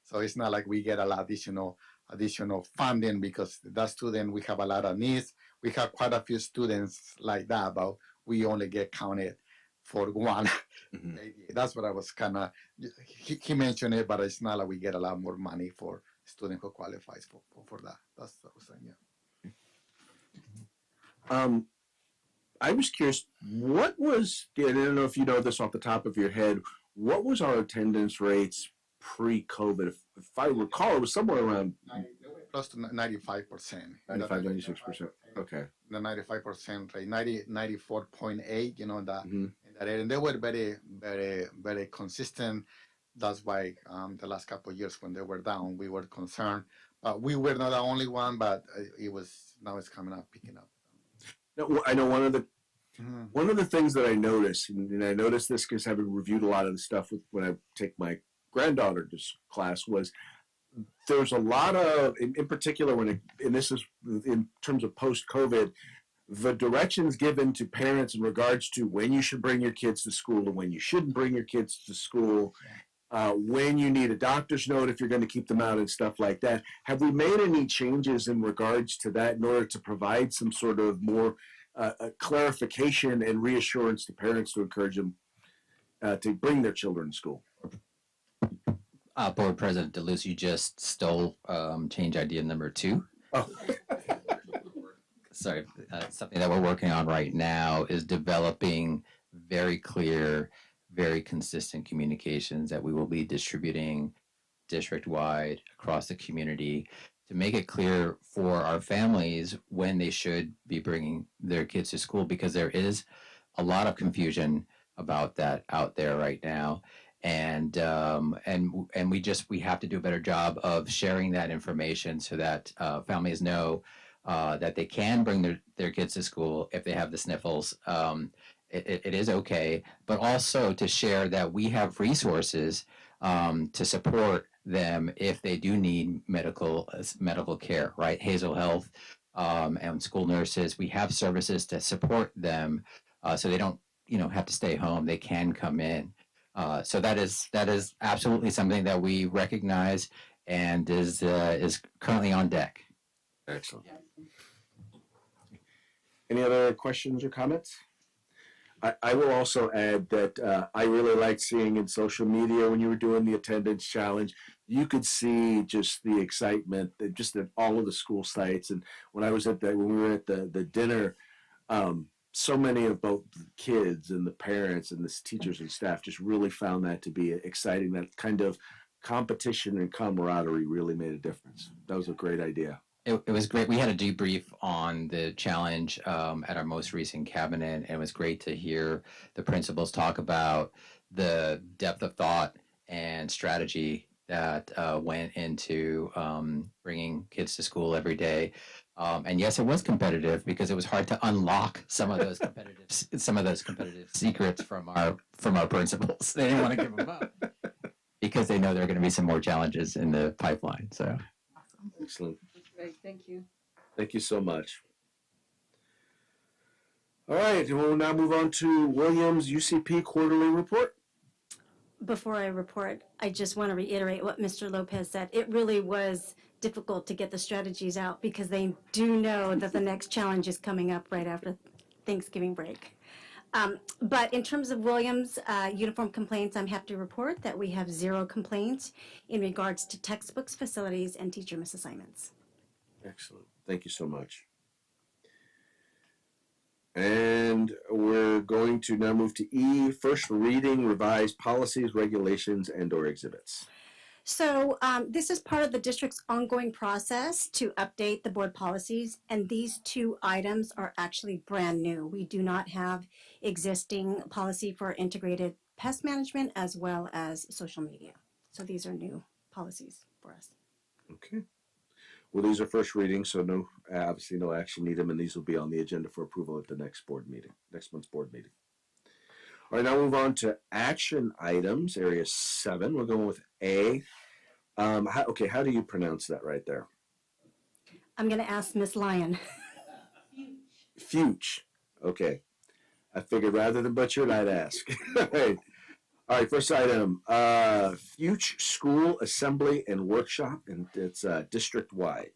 So it's not like we get a lot additional funding because that student, we have a lot of needs. We have quite a few students like that, but we only get counted for one. Mm-hmm. That's what I was kind of, he mentioned it, but it's not like we get a lot more money for student who qualifies for that. That's what I was saying, yeah. I was curious, what was, I don't know if you know this off the top of your head, what was our attendance rates pre-COVID? If I recall, it was somewhere around close to 95%. 95, 96%. Okay. The 95% rate, 94.8, you know, that, mm-hmm. And they were very, very, very consistent. That's why the last couple of years when they were down, we were concerned. We were not the only one, but now it's coming up, picking up. No, I know one of the things that I noticed, and I noticed this because having reviewed a lot of the stuff when I take my granddaughter to class, was there's a lot of, in particular, and this is in terms of post-COVID, the directions given to parents in regards to when you should bring your kids to school and when you shouldn't bring your kids to school, when you need a doctor's note if you're going to keep them out and stuff like that. Have we made any changes in regards to that in order to provide some sort of more clarification and reassurance to parents to encourage them to bring their children to school? Board President DeLuce, you just stole change idea number 2. Oh. Sorry, something that we're working on right now is developing very clear, very consistent communications that we will be distributing district-wide across the community to make it clear for our families when they should be bringing their kids to school, because there is a lot of confusion about that out there right now. And we have to do a better job of sharing that information so that families know that they can bring their kids to school if they have the sniffles. It is okay, but also to share that we have resources to support them if they do need medical care, right? Hazel Health and school nurses, we have services to support them so they don't, have to stay home. They can come in. So that is absolutely something that we recognize and is currently on deck. Excellent. Any other questions or comments? I will also add that I really liked seeing in social media when you were doing the attendance challenge, you could see just the excitement that just at all of the school sites. And when we were at the dinner, so many of both the kids and the parents and the teachers and staff just really found that to be exciting. That kind of competition and camaraderie really made a difference. That was a great idea. It was great. We had a debrief on the challenge at our most recent cabinet, and it was great to hear the principals talk about the depth of thought and strategy that went into bringing kids to school every day. And yes, it was competitive because it was hard to unlock some of those competitive secrets from our principals. They didn't want to give them up because they know there are going to be some more challenges in the pipeline. So, excellent. Great, thank you. Thank you so much. All right, and we'll now move on to Williams UCP quarterly report. Before I report, I just want to reiterate what Mr. Lopez said. It really was difficult to get the strategies out because they do know that the next challenge is coming up right after Thanksgiving break. But in terms of Williams uniform complaints, I'm happy to report that we have 0 complaints in regards to textbooks, facilities, and teacher misassignments. Excellent. Thank you so much. And we're going to now move to E, first reading, revised policies, regulations, and/or exhibits. So this is part of the district's ongoing process to update the board policies, and these 2 items are actually brand new. We do not have existing policy for integrated pest management as well as social media. So these are new policies for us. Okay. Well, these are first readings, so obviously no action needed, and these will be on the agenda for approval at the next month's board meeting. All right, now move on to action items, area 7. We're going with A. How do you pronounce that right there? I'm going to ask Miss Lyon. Fuge. Okay. I figured rather than butcher it, I'd ask. All right, first item, Fuge School Assembly and Workshop, and it's district-wide.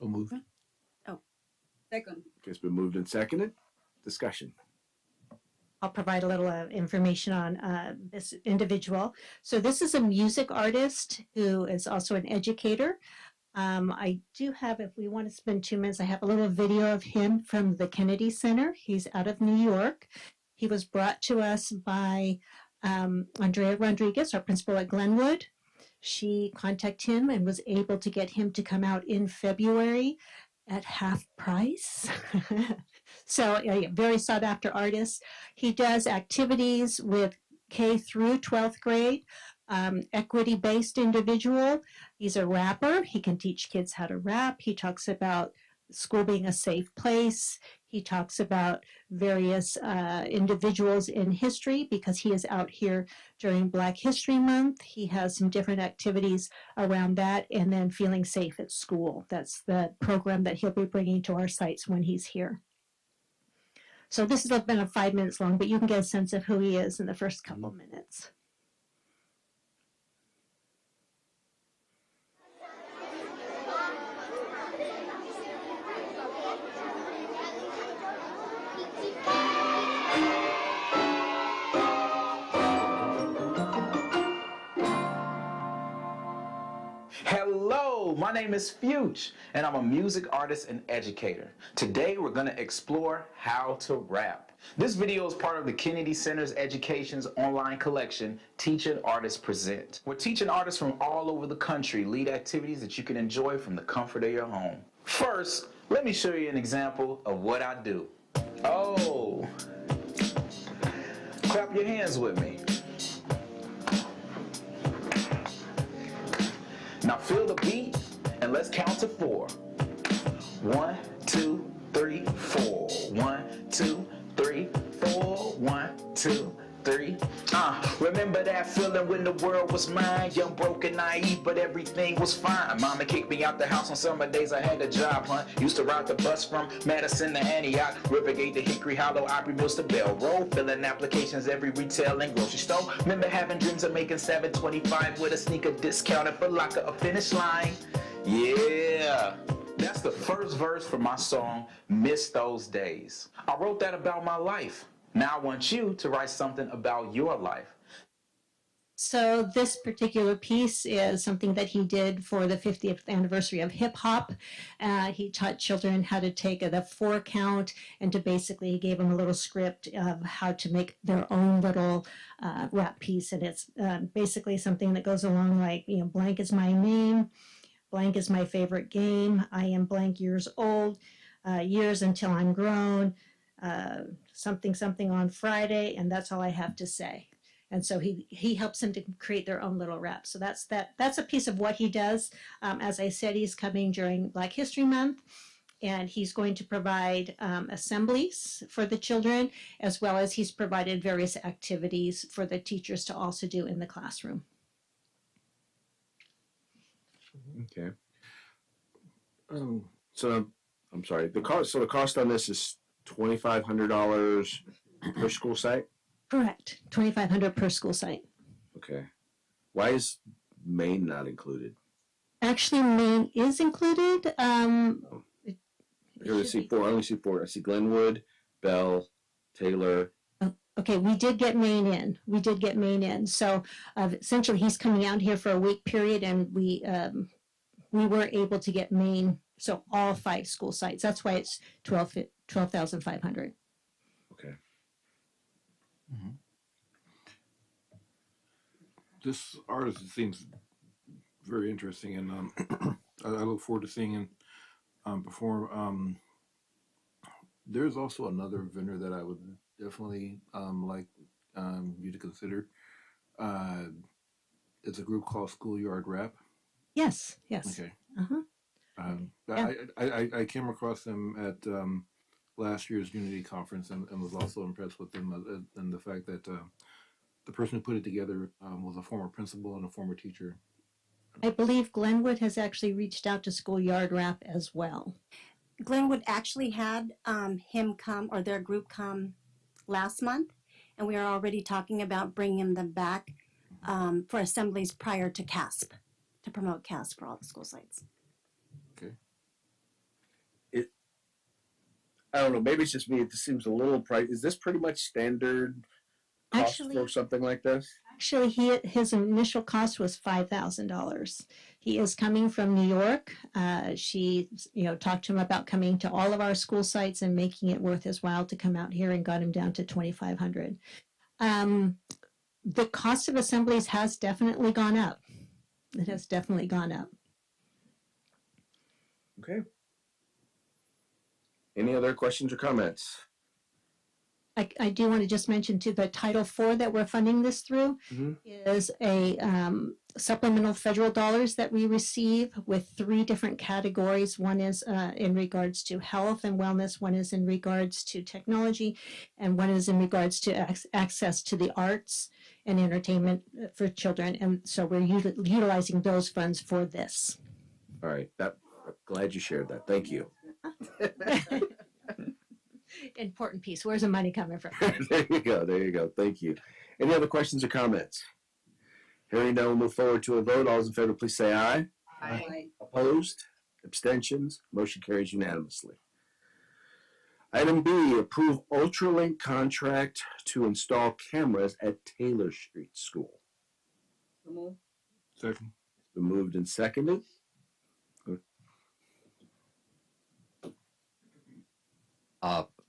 So moved. Second. Okay, it's been moved and seconded. Discussion. I'll provide a little information on this individual. So this is a music artist who is also an educator. I do have, if we want to spend 2 minutes, I have a little video of him from the Kennedy Center. He's out of New York. He was brought to us by Andrea Rodriguez, our principal at Glenwood. She contacted him and was able to get him to come out in February at half price. So a very sought after artist. He does activities with K through 12th grade, equity-based individual. He's a rapper. He can teach kids how to rap. He talks about school being a safe place. He talks about various individuals in history because he is out here during Black History Month. He has some different activities around that, and then feeling safe at school. That's the program that he'll be bringing to our sites when he's here. So this has been 5 minutes long, but you can get a sense of who he is in the first couple minutes. Hello, my name is Fuge, and I'm a music artist and educator. Today, we're going to explore how to rap. This video is part of the Kennedy Center's Education's online collection, Teaching Artists Present. We're teaching artists from all over the country lead activities that you can enjoy from the comfort of your home. First, let me show you an example of what I do. Oh, clap your hands with me. Now feel the beat and let's count to 4. 1, 2, 3, 4. 1, 2, 3, 4. 1, 2, 3. Remember that feeling when the world was mine? Young, broken, naive, but everything was fine. Mama kicked me out the house on summer days. I had a job hunt. Used to ride the bus from Madison to Antioch, Rivergate to Hickory Hollow, Opry Mills to Bell Road, filling applications every retail and grocery store. Remember having dreams of making $7.25 with a sneaker discount at Locker, a finish line. Yeah. That's the first verse for my song, Miss Those Days. I wrote that about my life. Now I want you to write something about your life. So this particular piece is something that he did for the 50th anniversary of hip hop. He taught children how to take the 4 count and to basically, he gave them a little script of how to make their own little rap piece. And it's basically something that goes along like, you know, blank is my name, blank is my favorite game, I am blank years old, years until I'm grown, something, something on Friday, and that's all I have to say. And so he helps them to create their own little rap. So that's a piece of what he does. As I said, he's coming during Black History Month, and he's going to provide assemblies for the children, as well as he's provided various activities for the teachers to also do in the classroom. Okay. So I'm sorry. The cost on this is $2,500 per school site. Correct. $2,500 per school site. Okay. Why is Maine not included? Actually, Maine is included. Here I see 4. I only see 4. I see Glenwood, Bell, Taylor. Okay, we did get Maine in. So essentially, he's coming out here for a week period, and we were able to get Maine. So all 5 school sites. That's why it's $12,500. Okay. Mm-hmm. This artist seems very interesting, and I look forward to seeing him perform. There's also another vendor that I would definitely like you to consider. It's a group called Schoolyard Rap. Yes. Okay. Uh-huh. Yeah. I came across them at last year's Unity Conference and was also impressed with them and the fact that the person who put it together was a former principal and a former teacher. I believe Glenwood has actually reached out to Schoolyard Rap as well. Glenwood actually had him come, or their group come last month, and we are already talking about bringing them back for assemblies prior to CASP, to promote CASP for all the school sites. Okay. I don't know. Maybe it's just me. It just seems a little price. Is this pretty much standard cost for something like this? Actually, his initial cost was $5,000. He is coming from New York. She, talked to him about coming to all of our school sites and making it worth his while to come out here, and got him down to $2,500. The cost of assemblies has definitely gone up. It has definitely gone up. Okay. Any other questions or comments? I do want to just mention too, the Title IV that we're funding this through is a supplemental federal dollars that we receive with 3 different categories. One is in regards to health and wellness, one is in regards to technology, and one is in regards to access to the arts and entertainment for children. And so we're utilizing those funds for this. All right, I'm glad you shared that. Thank you. Important piece. Where's the money coming from? There you go. There you go. Thank you. Any other questions or comments? Hearing none, we'll move forward to a vote. All those in favor, please say aye. Aye. Opposed? Abstentions? Motion carries unanimously. Item B, approve Ultralink contract to install cameras at Taylor Street School. So move. Second. It's been moved and seconded.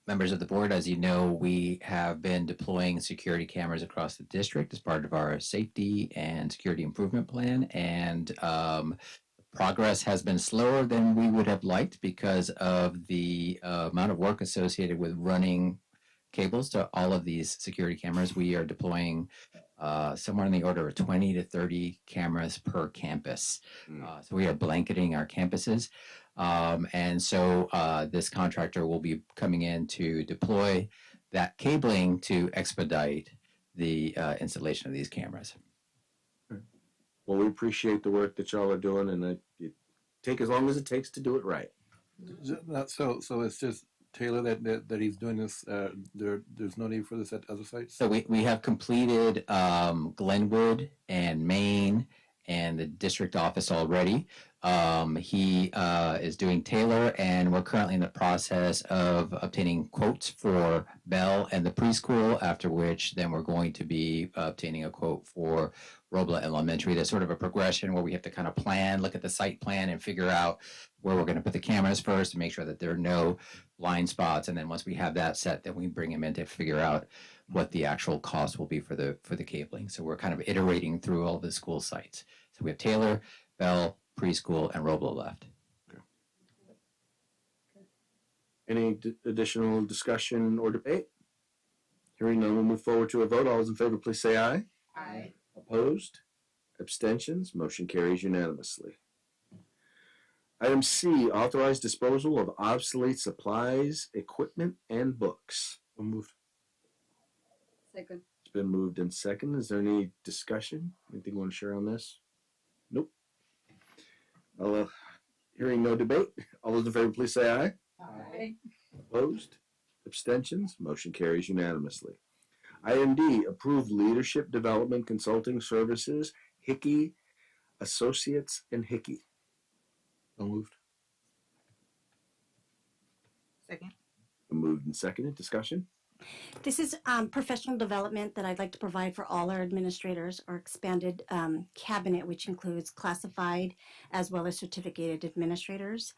Members of the board, as you know, we have been deploying security cameras across the district as part of our safety and security improvement plan. And progress has been slower than we would have liked because of the amount of work associated with running cables to all of these security cameras. We are deploying somewhere in the order of 20 to 30 cameras per campus. So we are blanketing our campuses. And so this contractor will be coming in to deploy that cabling to expedite the installation of these cameras. Well, we appreciate the work that y'all are doing, and it take as long as it takes to do it right. So it's just Taylor that he's doing this. There's no need for this at other sites. So we have completed Glenwood and Maine and the district office already. He is doing Taylor, and we're currently in the process of obtaining quotes for Bell and the preschool, after which then we're going to be obtaining a quote for Robla Elementary. There's sort of a progression where we have to kind of plan, look at the site plan and figure out where we're going to put the cameras first to make sure that there are no blind spots. And then once we have that set, then we bring them in to figure out what the actual cost will be for the cabling. So we're kind of iterating through all of the school sites. So we have Taylor, Bell, preschool, and Robla left. Any additional discussion or debate? Hearing none, we'll move forward to a vote. All those in favor, please say aye. Aye. Opposed? Abstentions? Motion carries unanimously. Item C, authorized disposal of obsolete supplies, equipment, and books. So moved. Second. It's been moved and second. Is there any discussion? Anything you want to share on this? Nope. Hearing no debate. All those in favor, please say aye. Aye. Opposed? Abstentions? Motion carries unanimously. Item D, approved leadership development consulting services, Hickey Associates and Hickey. So moved. Second. Moved and seconded. Discussion? This is professional development that I'd like to provide for all our administrators, or expanded cabinet, which includes classified as well as certificated administrators.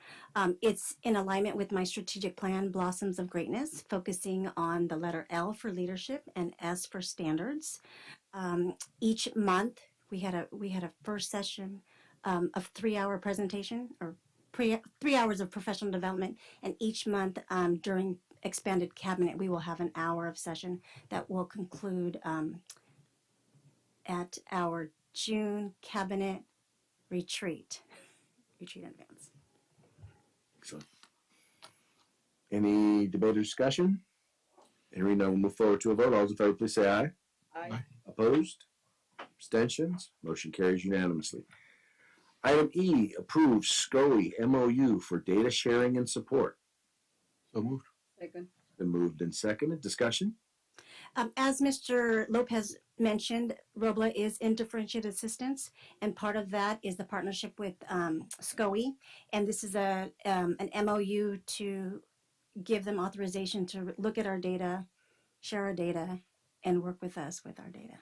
It's in alignment with my strategic plan, Blossoms of Greatness, focusing on the letter L for leadership and S for standards. Each month we had a first session of 3-hour presentation, or 3 hours of professional development, and each month during expanded cabinet we will have an hour of session that will conclude at our June cabinet retreat in advance. Excellent. Any debate or discussion? Hearing none, we'll move forward to a vote. All those in favor, please say aye. Aye. Opposed? Abstentions? Motion carries unanimously. Item E, approve SCOE MOU for data sharing and support. So moved. Second. Been moved and seconded. Discussion? As Mr. Lopez mentioned, Robla is in differentiated assistance, and part of that is the partnership with SCOE, and this is an MOU to give them authorization to look at our data, share our data, and work with us with our data.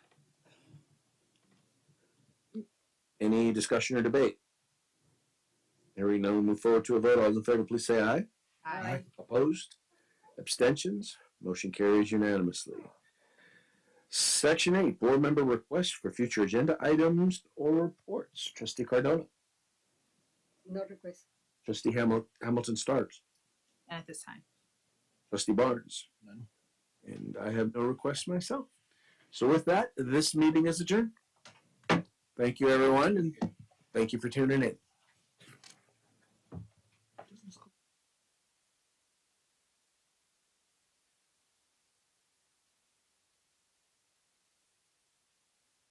Any discussion or debate? Hearing none, we'll move forward to a vote. All those in favor, please say aye. Aye. Opposed? Abstentions? Motion carries unanimously. Section 8, board member requests for future agenda items or reports. Trustee Cardona. No request. Trustee Hamilton Starks. And at this time. Trustee Barnes. None. And I have no requests myself. So with that, this meeting is adjourned. Thank you, everyone, and thank you for tuning in.